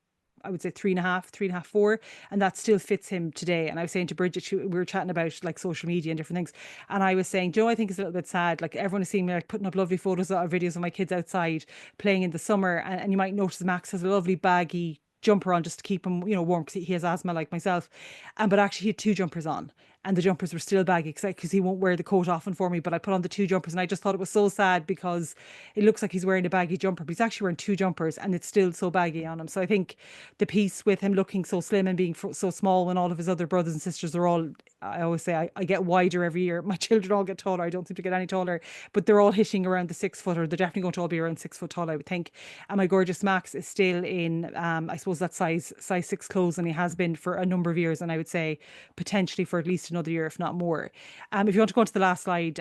I would say 3.5, 4, and that still fits him today. And I was saying to Bridget, we were chatting about like social media and different things, and I was saying, Joe, I think it's a little bit sad. Like, everyone is seeing me like putting up lovely photos or videos of my kids outside playing in the summer, and you might notice Max has a lovely baggy jumper on just to keep him, warm, because he has asthma like myself. And but actually he had 2 jumpers on, and the jumpers were still baggy, because he won't wear the coat often for me. But I put on the 2 jumpers, and I just thought it was so sad, because it looks like he's wearing a baggy jumper, but he's actually wearing 2 jumpers and it's still so baggy on him. So I think the piece with him looking so slim and being so small, when all of his other brothers and sisters are all, I always say, I get wider every year. My children all get taller. I don't seem to get any taller, but they're all hitting around the 6 foot, or they're definitely going to all be around 6 foot tall, I would think. And my gorgeous Max is still in, I suppose, that size 6 clothes, and he has been for a number of years, and I would say potentially for at least another year, if not more. If you want to go on to the last slide,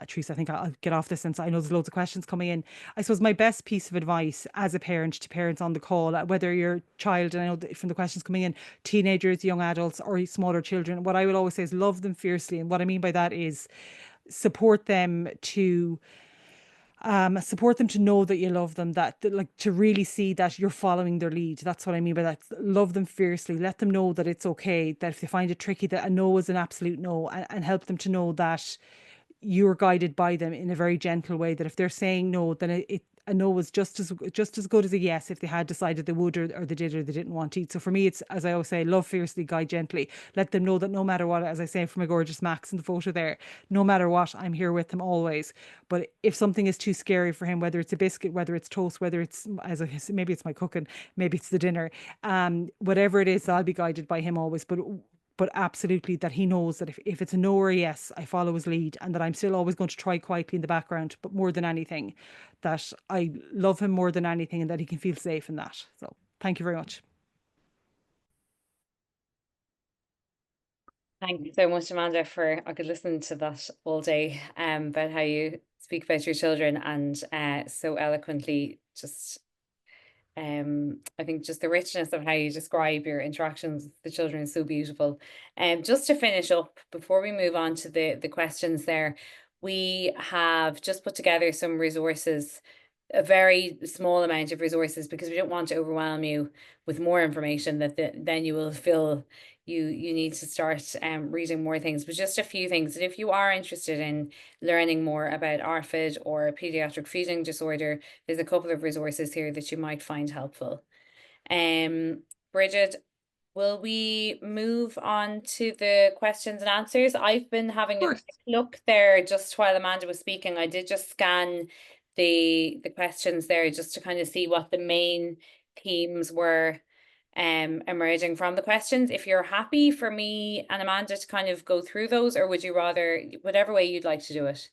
Teresa, I think I'll get off this, since I know there's loads of questions coming in. I suppose my best piece of advice as a parent to parents on the call, whether your child, and I know that from the questions coming in, teenagers, young adults, or smaller children, what I will always say is love them fiercely. And what I mean by that is support them to know that you love them, that like to really see that you're following their lead. That's what I mean by that. Love them fiercely. Let them know that it's okay, that if they find it tricky, that a no is an absolute no, and help them to know that you're guided by them in a very gentle way, that if they're saying no, then a no is just as good as a yes if they had decided they would, or they did, or they didn't want to eat. So for me, it's, as I always say, love fiercely, guide gently. Let them know that no matter what, as I say for my gorgeous Max in the photo there, no matter what, I'm here with them always. But if something is too scary for him, whether it's a biscuit, whether it's toast, whether it's, maybe it's my cooking, maybe it's the dinner, whatever it is, I'll be guided by him always. But absolutely, that he knows that if it's a no or a yes, I follow his lead, and that I'm still always going to try quietly in the background. But more than anything, that I love him more than anything, and that he can feel safe in that. So thank you very much. Thank you so much, Amanda, I could listen to that all day, about how you speak about your children, and so eloquently, just I think just the richness of how you describe your interactions with the children is so beautiful. Just to finish up, before we move on to the questions there, we have just put together some resources, a very small amount of resources, because we don't want to overwhelm you with more information that then you will feel, you need to start reading more things. But just a few things. And if you are interested in learning more about ARFID or pediatric feeding disorder, there's a couple of resources here that you might find helpful. Bridget, will we move on to the questions and answers? I've been having Of a course. quick look there just while Amanda was speaking. I did just scan the questions there just to kind of see what the main themes were emerging from the questions. If you're happy for me and Amanda to kind of go through those, or would you rather, whatever way you'd like to do it?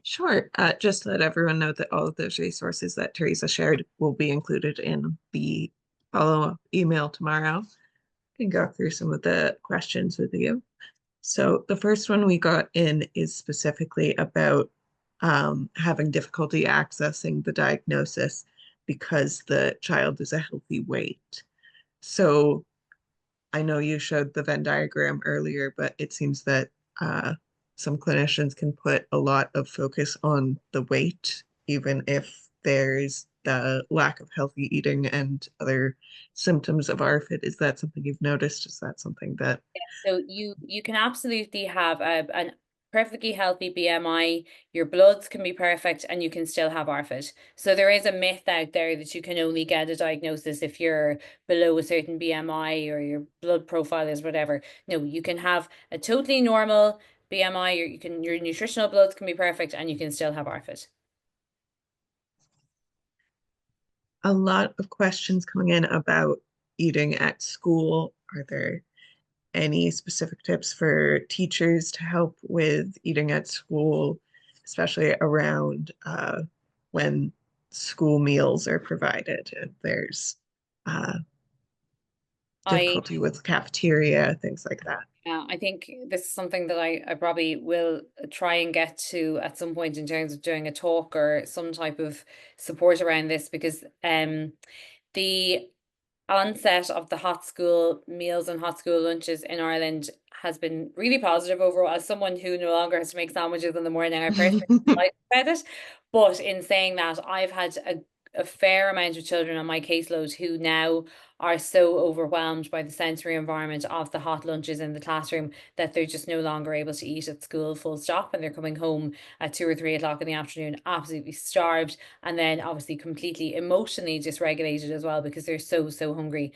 Sure. Just to let everyone know that all of those resources that Teresa shared will be included in the follow-up email tomorrow. I can go through some of the questions with you. So the first one we got in is specifically about having difficulty accessing the diagnosis because the child is a healthy weight. So I know you showed the Venn diagram earlier, but it seems that some clinicians can put a lot of focus on the weight, even if there's the lack of healthy eating and other symptoms of ARFID. Is that something you've noticed? Is that something that So you can absolutely have a perfectly healthy BMI. Your bloods can be perfect, and you can still have ARFID. So there is a myth out there that you can only get a diagnosis if you're below a certain BMI or your blood profile is whatever. No, you can have a totally normal BMI. Your nutritional bloods can be perfect, and you can still have ARFID. a lot of questions coming in about eating at school? Are there any specific tips for teachers to help with eating at school, especially around when school meals are provided and there's uh, I difficulty with cafeteria, things like that? Yeah, I think this is something that I probably will try and get to at some point in terms of doing a talk or some type of support around this, because the onset of the hot school meals and hot school lunches in Ireland has been really positive overall. As someone who no longer has to make sandwiches in the morning, I personally like about it. But in saying that, I've had a fair amount of children on my caseload who now are so overwhelmed by the sensory environment of the hot lunches in the classroom that they're just no longer able to eat at school, full stop. And they're coming home at 2 or 3 o'clock in the afternoon, absolutely starved, and then obviously completely emotionally dysregulated as well because they're so hungry.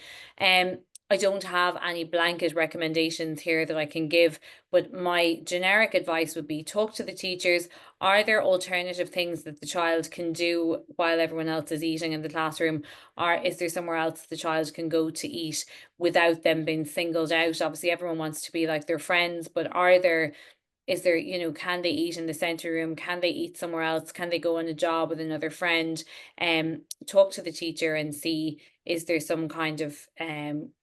I don't have any blanket recommendations here that I can give, but my generic advice would be talk to the teachers. Are there alternative things that the child can do while everyone else is eating in the classroom? Or is there somewhere else the child can go to eat without them being singled out? Obviously, everyone wants to be like their friends, but is there, can they eat in the center room? Can they eat somewhere else? Can they go on a job with another friend? Talk to the teacher and see, is there some kind of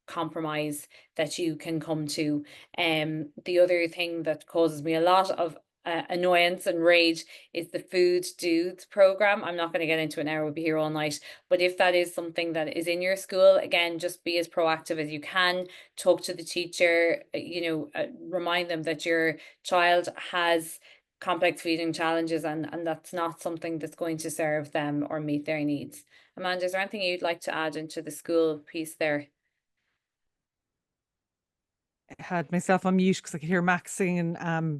compromise that you can come to? The other thing that causes me a lot of annoyance and rage is the Food Dudes program. I'm not going to get into it now, we'll be here all night. But if that is something that is in your school, again, just be as proactive as you can. Talk to the teacher, remind them that your child has complex feeding challenges, and that's not something that's going to serve them or meet their needs. Amanda, is there anything you'd like to add into the school piece there? Had myself on mute because I could hear Max singing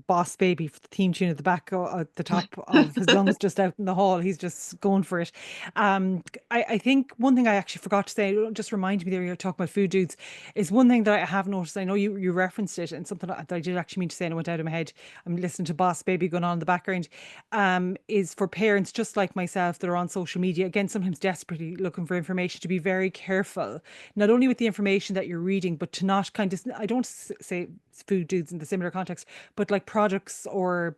Boss Baby, the theme tune at the back at the top of his lungs just out in the hall. He's just going for it. I think one thing I actually forgot to say, just reminded me there, you're talking about Food Dudes, is one thing that I have noticed. I know you referenced it, and something that I did actually mean to say and it went out of my head. I'm listening to Boss Baby going on in the background. Is for parents just like myself that are on social media, again, sometimes desperately looking for information, to be very careful, not only with the information that you're reading, but to not kind of, I don't say Food Dudes in the similar context, but like products, or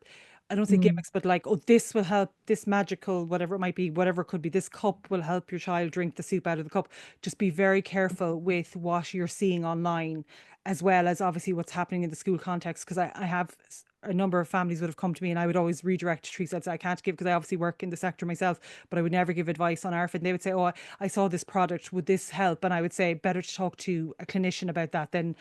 I don't say Mm. gimmicks, but like, oh, this will help, this magical, whatever it might be, whatever it could be, this cup will help your child drink the soup out of the cup. Just be very careful with what you're seeing online, as well as obviously what's happening in the school context. Because I have a number of families would have come to me, and I would always redirect to Teresa. I'd say, I can't give, because I obviously work in the sector myself, but I would never give advice on ARFID. And they would say, oh, I saw this product, would this help? And I would say, better to talk to a clinician about that than,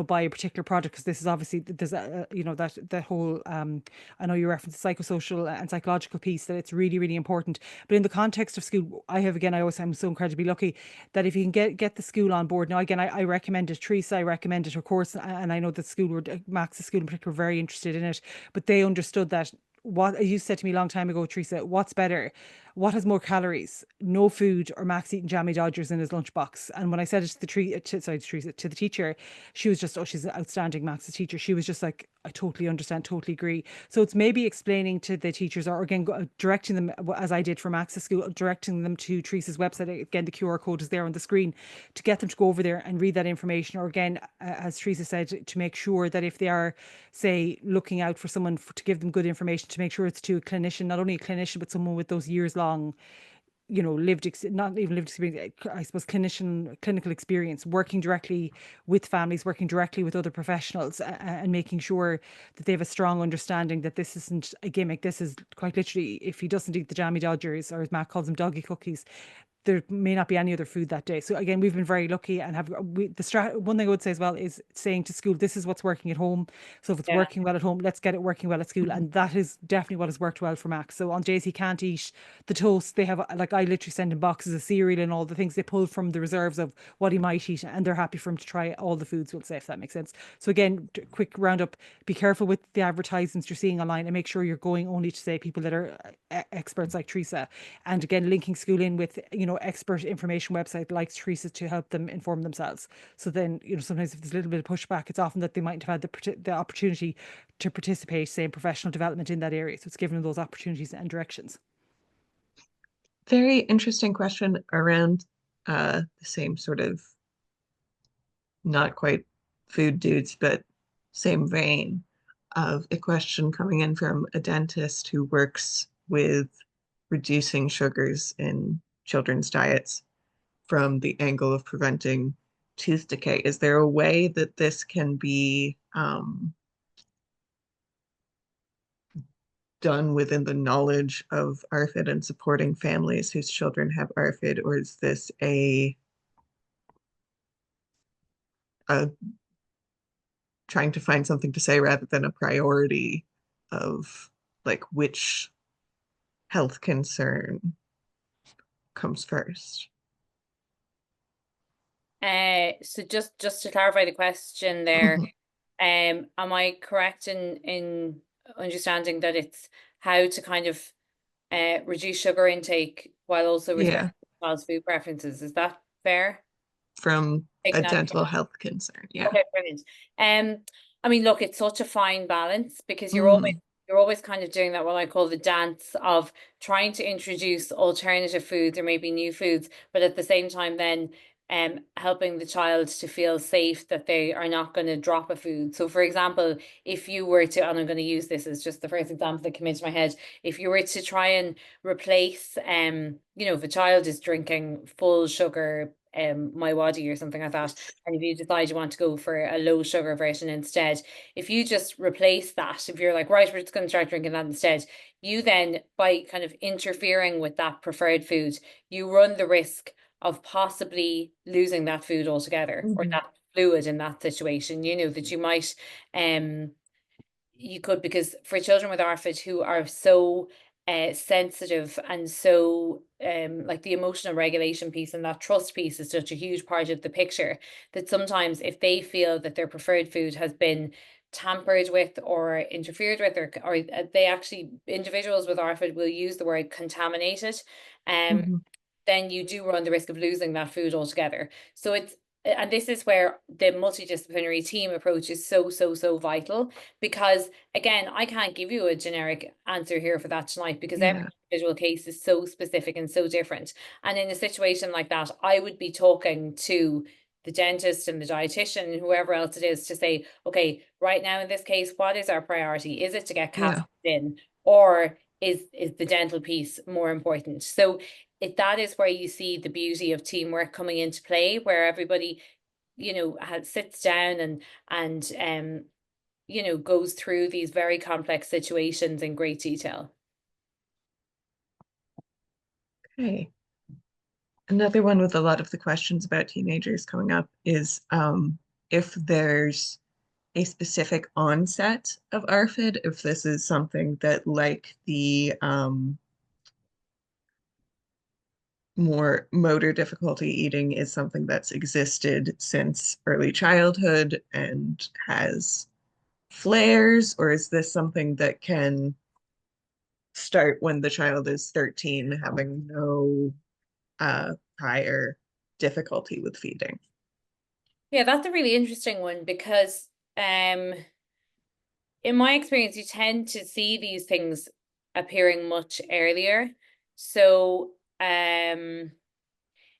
buy a particular product, because this is obviously, there's that the whole I know you referenced the psychosocial and psychological piece, that it's really, really important. But in the context of school, I'm so incredibly lucky that if you can get the school on board. Now, again, I recommended Teresa, I recommended her course, and I know that Max's school in particular, were very interested in it, but they understood that, what you said to me a long time ago, Teresa, what's better? What has more calories? No food, or Max eating jammy Dodgers in his lunchbox? And when I said it to to the teacher, she was just, oh, she's outstanding, Max's teacher. She was just like, I totally understand, totally agree. So it's maybe explaining to the teachers, or again, directing them, as I did for Max's school, directing them to Teresa's website. Again, the QR code is there on the screen, to get them to go over there and read that information. Or again, as Teresa said, to make sure that if they are, say, looking out for someone to give them good information, to make sure it's to a clinician, not only a clinician, but someone with those years long, not even lived experience, I suppose, clinical experience, working directly with families, working directly with other professionals, and making sure that they have a strong understanding that this isn't a gimmick. This is quite literally, if he doesn't eat the jammy Dodgers, or as Matt calls them, doggy cookies, there may not be any other food that day. So again, we've been very lucky, and one thing I would say as well is saying to school, this is what's working at home. So if it's working well at home, let's get it working well at school. And that is definitely what has worked well for Max. So on days he can't eat the toast, they have, like, I literally send him boxes of cereal and all the things they pull from the reserves of what he might eat, and they're happy for him to try all the foods, we'll say, if that makes sense. So again, quick roundup: be careful with the advertisements you're seeing online, and make sure you're going only to, say, people that are experts like Teresa. And again, linking school in with, expert information website like Teresa, to help them inform themselves. So then, sometimes if there's a little bit of pushback, it's often that they might have had the opportunity to participate, say, in professional development in that area. So it's giving them those opportunities and directions. Very interesting question around the same sort of, not quite food dudes, but same vein, of a question coming in from a dentist who works with reducing sugars in children's diets from the angle of preventing tooth decay. Is there a way that this can be done within the knowledge of ARFID and supporting families whose children have ARFID, or is this a trying to find something to say rather than a priority of, like, which health concern comes first? So just to clarify the question there, am I correct in understanding that it's how to kind of reduce sugar intake while also Yeah, respecting child's food preferences? Is that fair? from a Taking that. dental health concern. Yeah. Okay, brilliant. I mean, look, it's such a fine balance, because Mm, you're always kind of doing that, what I call the dance of trying to introduce alternative foods or maybe new foods, but at the same time then helping the child to feel safe that they are not going to drop a food. So for example, if you were to, and I'm going to use this as just the first example that came into my head, if you were to try and replace if a child is drinking full sugar my waddy or something like that, and if you decide you want to go for a low sugar version instead, if you just replace that, if you're like, right, we're just going to start drinking that instead, you then, by kind of interfering with that preferred food, you run the risk of possibly losing that food altogether, or mhm. that fluid in that situation, that you might you could, because for children with ARFID who are so sensitive, and so like the emotional regulation piece and that trust piece is such a huge part of the picture, that sometimes if they feel that their preferred food has been tampered with or interfered with, or they actually, individuals with ARFID will use the word contaminated, um Mhm. then you do run the risk of losing that food altogether. So and this is where the multidisciplinary team approach is so, so, so vital, because again, I can't give you a generic answer here for that tonight, because every Yeah. individual case is so specific and so different. And in a situation like that, I would be talking to the dentist and the dietitian and whoever else it is to say, okay, right now in this case, what is our priority? Is it to get Yeah. cavities in, or is the dental piece more important? So that is where you see the beauty of teamwork coming into play, where everybody sits down and goes through these very complex situations in great detail. Okay. Another one with a lot of the questions about teenagers coming up is if there's a specific onset of ARFID, if this is something that, like the more motor difficulty eating, is something that's existed since early childhood and has flares, or is this something that can start when the child is 13, having no prior difficulty with feeding? Yeah, that's a really interesting one because in my experience, you tend to see these things appearing much earlier. So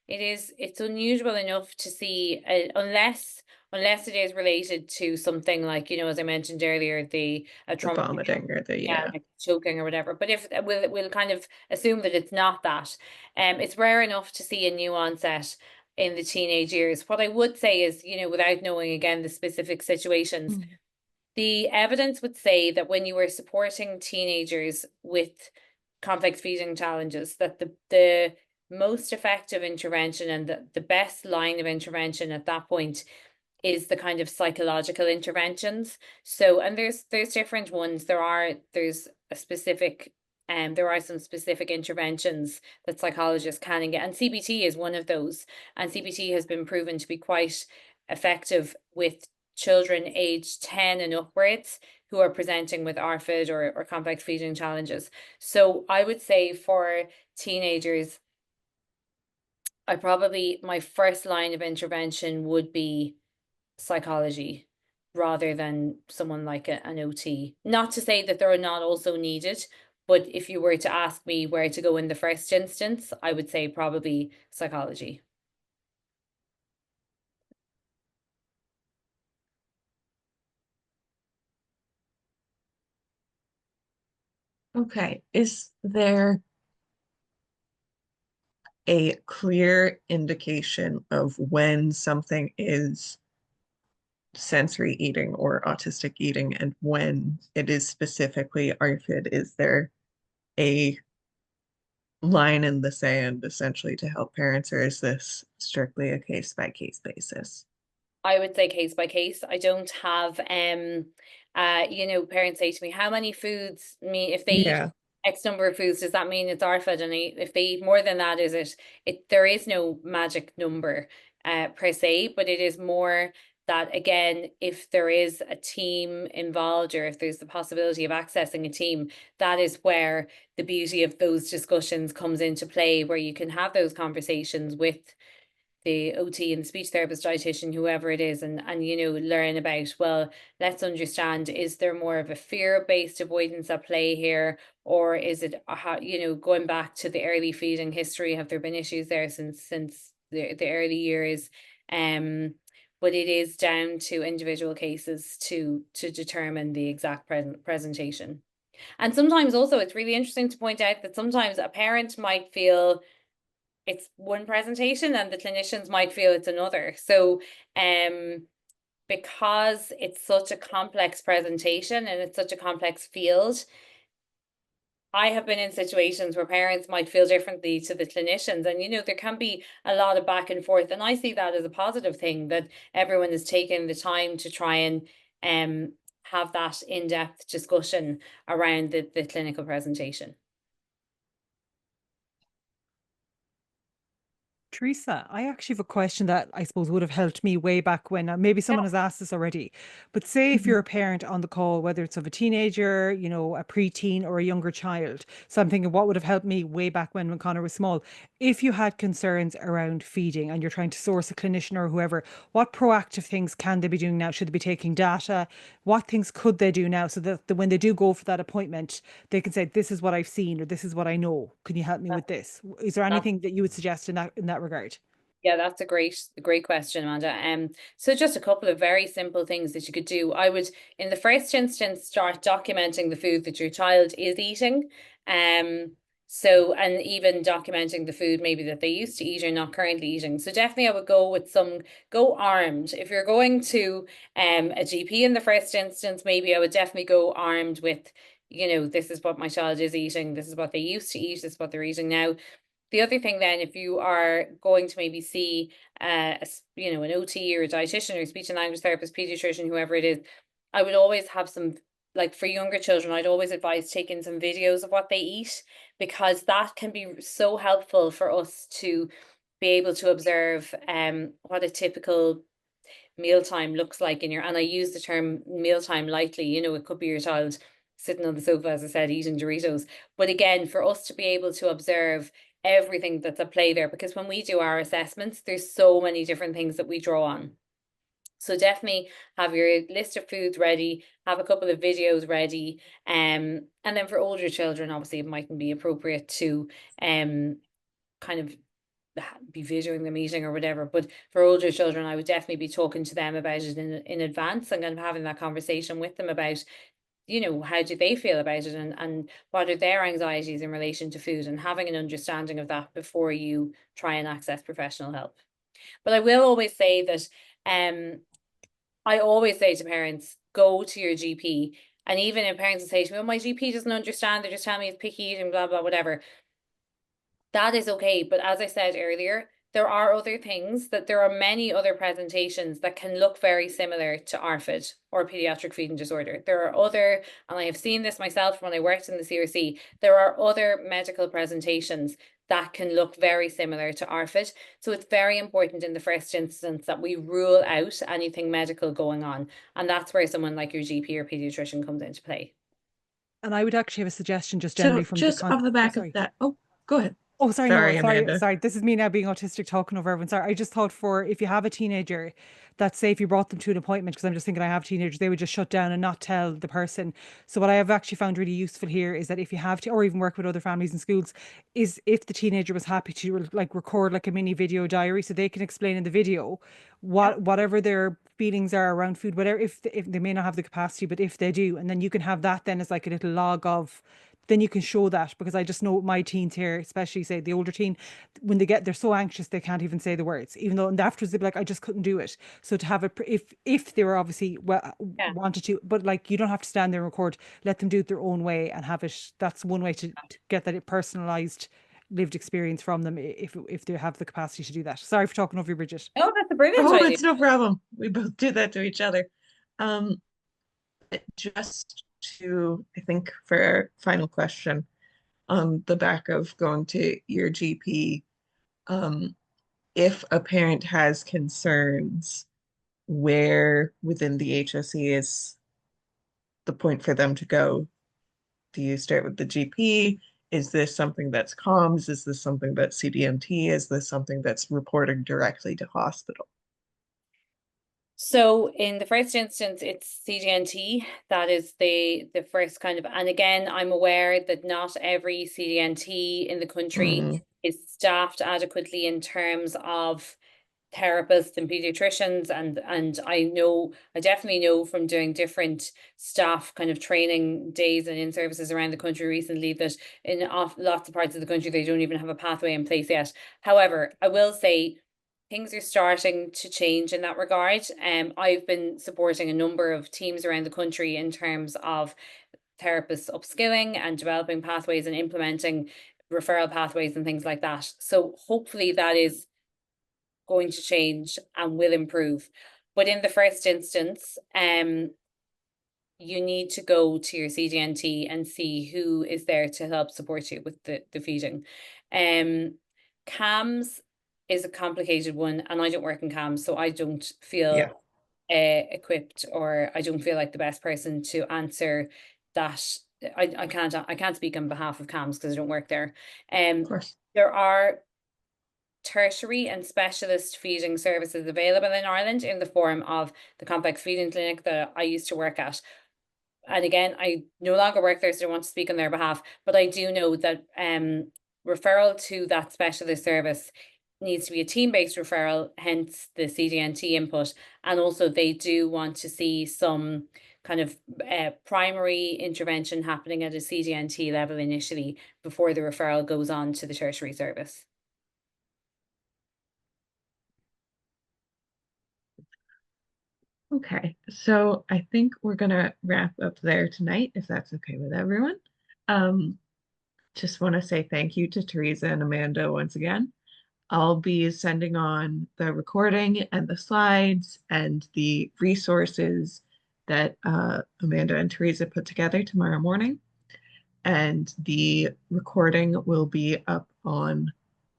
it's unusual enough to see unless it is related to something like, as I mentioned earlier, a The trauma, vomiting or the, yeah, yeah. like choking or whatever. But if we'll kind of assume that it's not that. It's rare enough to see a new onset in the teenage years. What I would say is, without knowing again the specific situations, Mm. the evidence would say that when you were supporting teenagers with complex feeding challenges, that the most effective intervention and the best line of intervention at that point is the kind of psychological interventions. So, and there's different ones. There are some specific interventions that psychologists can get, and CBT is one of those. And CBT has been proven to be quite effective with children aged 10 and upwards who are presenting with ARFID or complex feeding challenges. So I would say for teenagers, my first line of intervention would be psychology rather than someone like an OT. Not to say that they're not also needed, but if you were to ask me where to go in the first instance, I would say probably psychology. Okay. Is there a clear indication of when something is sensory eating or autistic eating and when it is specifically ARFID? Is there a line in the sand essentially to help parents, or is this strictly a case by case basis? I would say case by case. I don't have parents say to me, how many foods if they eat Yeah. X number of foods, does that mean it's ARFID? And if they eat more than that, is it there is no magic number per se, but it is more that again, if there is a team involved or if there's the possibility of accessing a team, that is where the beauty of those discussions comes into play, where you can have those conversations with the OT and speech therapist, dietitian, whoever it is, and learn about, well, let's understand, is there more of a fear-based avoidance at play here, or is it going back to the early feeding history? Have there been issues there since the early years? But it is down to individual cases to determine the exact presentation. And sometimes also it's really interesting to point out that sometimes a parent might feel it's one presentation and the clinicians might feel it's another. So because it's such a complex presentation and it's such a complex field, I have been in situations where parents might feel differently to the clinicians, and there can be a lot of back and forth. And I see that as a positive thing, that everyone is taking the time to try and have that in-depth discussion around the clinical presentation. Teresa, I actually have a question that I suppose would have helped me way back when. Maybe someone has asked this already, but say if Mhm. you're a parent on the call, whether it's of a teenager, a preteen or a younger child, so I'm thinking what would have helped me way back when Connor was small. If you had concerns around feeding and you're trying to source a clinician or whoever, what proactive things can they be doing now? Should they be taking data? What things could they do now so that when they do go for that appointment, they can say, this is what I've seen or this is what I know. Can you help me with this? Is there anything that you would suggest in that regard? Yeah, that's a great question, Amanda. So just a couple of very simple things that you could do. I would, in the first instance, start documenting the food that your child is eating. Um, So, and even documenting the food maybe that they used to eat or not currently eating. So definitely I would go with go armed. If you're going to a GP in the first instance, maybe I would definitely go armed with, this is what my child is eating, this is what they used to eat, this is what they're eating now. The other thing then, if you are going to maybe see an OT or a dietitian or speech and language therapist, pediatrician, whoever it is, I would always have some, like for younger children, I'd always advise taking some videos of what they eat, because that can be so helpful for us to be able to observe what a typical mealtime looks like in your, and I use the term mealtime lightly, it could be your child sitting on the sofa, as I said, eating Doritos. But again, for us to be able to observe everything that's at play there, because when we do our assessments, there's so many different things that we draw on. So definitely have your list of foods ready, have a couple of videos ready. And then for older children, obviously it mightn't be appropriate to kind of be videoing them eating or whatever. But for older children, I would definitely be talking to them about it in advance and kind of having that conversation with them about, how do they feel about it, and what are their anxieties in relation to food, and having an understanding of that before you try and access professional help. But I will always say that I always say to parents, go to your GP. And even if parents say to me, oh, my GP doesn't understand, they're just telling me it's picky eating, blah, blah, whatever. That is okay. But as I said earlier, there are other things, that there are many other presentations that can look very similar to ARFID or pediatric feeding disorder. There are other, and I have seen this myself when I worked in the CRC, there are other medical presentations that can look very similar to ARFID. So it's very important in the first instance that we rule out anything medical going on. And that's where someone like your GP or pediatrician comes into play. And I would actually have a suggestion just generally So from the just off the oh, back of sorry. that, oh, go ahead. Oh, sorry, no, Sorry, sorry, Amanda. sorry. This is me now being autistic talking over everyone. Sorry. I just thought for if you have a teenager that say if you brought them to an appointment, because I'm just thinking I have teenagers, they would just shut down and not tell the person. So what I have actually found really useful here is that if you have to, or even work with other families in schools, is if the teenager was happy to like record like a mini video diary so they can explain in the video whatever their feelings are around food, whatever, if they may not have the capacity, but if they do, and then you can have that then as like a little log of, then you can show that, because I just know my teens here, especially say the older teen, when they're so anxious they can't even say the words, even though, and afterwards they'd be like, I just couldn't do it. So to have it, if they were obviously wanted to, but like you don't have to stand there and record, let them do it their own way and have it. That's one way to get that personalized lived experience from them, if they have the capacity to do that. Sorry for talking over you, Bridget. Oh, that's a brilliant Oh, idea. it's no problem. We both do that to each other. Um, just to, I think, for our final question, on the back of going to your GP, um, if a parent has concerns, where within the HSE is the point for them to go? Do you start with the GP? Is this something that's comms? Is this something that's CDMT? Is this something that's reporting directly to hospital? So in the first instance, it's CDNT. That is the first kind of, and again, I'm aware that not every CDNT in the country Mm, is staffed adequately in terms of therapists and pediatricians, and I definitely know from doing different staff kind of training days and in services around the country recently that in lots of parts of the country they don't even have a pathway in place yet. However, I will say things are starting to change in that regard. I've been supporting a number of teams around the country in terms of therapists upskilling and developing pathways and implementing referral pathways and things like that. So hopefully that is going to change and will improve. But in the first instance, you need to go to your CDNT and see who is there to help support you with the feeding. CAMS is a complicated one, and I don't work in CAMS, so I don't feel yeah, equipped, or I don't feel like the best person to answer that. I can't speak on behalf of CAMS because I don't work there. of course. There are tertiary and specialist feeding services available in Ireland in the form of the complex feeding clinic that I used to work at. And again, I no longer work there, so I don't want to speak on their behalf, but I do know that referral to that specialist service needs to be a team-based referral, hence the CDNT input. And also they do want to see some kind of primary intervention happening at a CDNT level initially before the referral goes on to the tertiary service. Okay, so I think we're gonna wrap up there tonight, if that's okay with everyone. Um, just want to say thank you to Teresa and Amanda once again. I'll be sending on the recording and the slides and the resources that Amanda and Teresa put together tomorrow morning. And the recording will be up on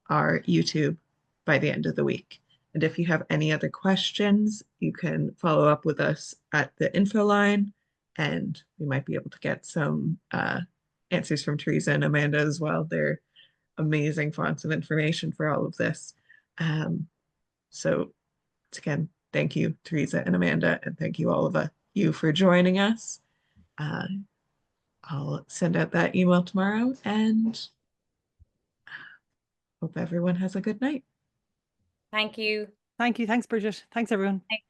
our YouTube by the end of the week. And if you have any other questions, you can follow up with us at the info line, and we might be able to get some answers from Teresa and Amanda as well. They're amazing fonts of information for all of this. So again, thank you, Teresa and Amanda, and thank you all of you for joining us. I'll send out that email tomorrow and hope everyone has a good night. Thank you. Thank you. Thanks, Bridget. Thanks, everyone. Thanks.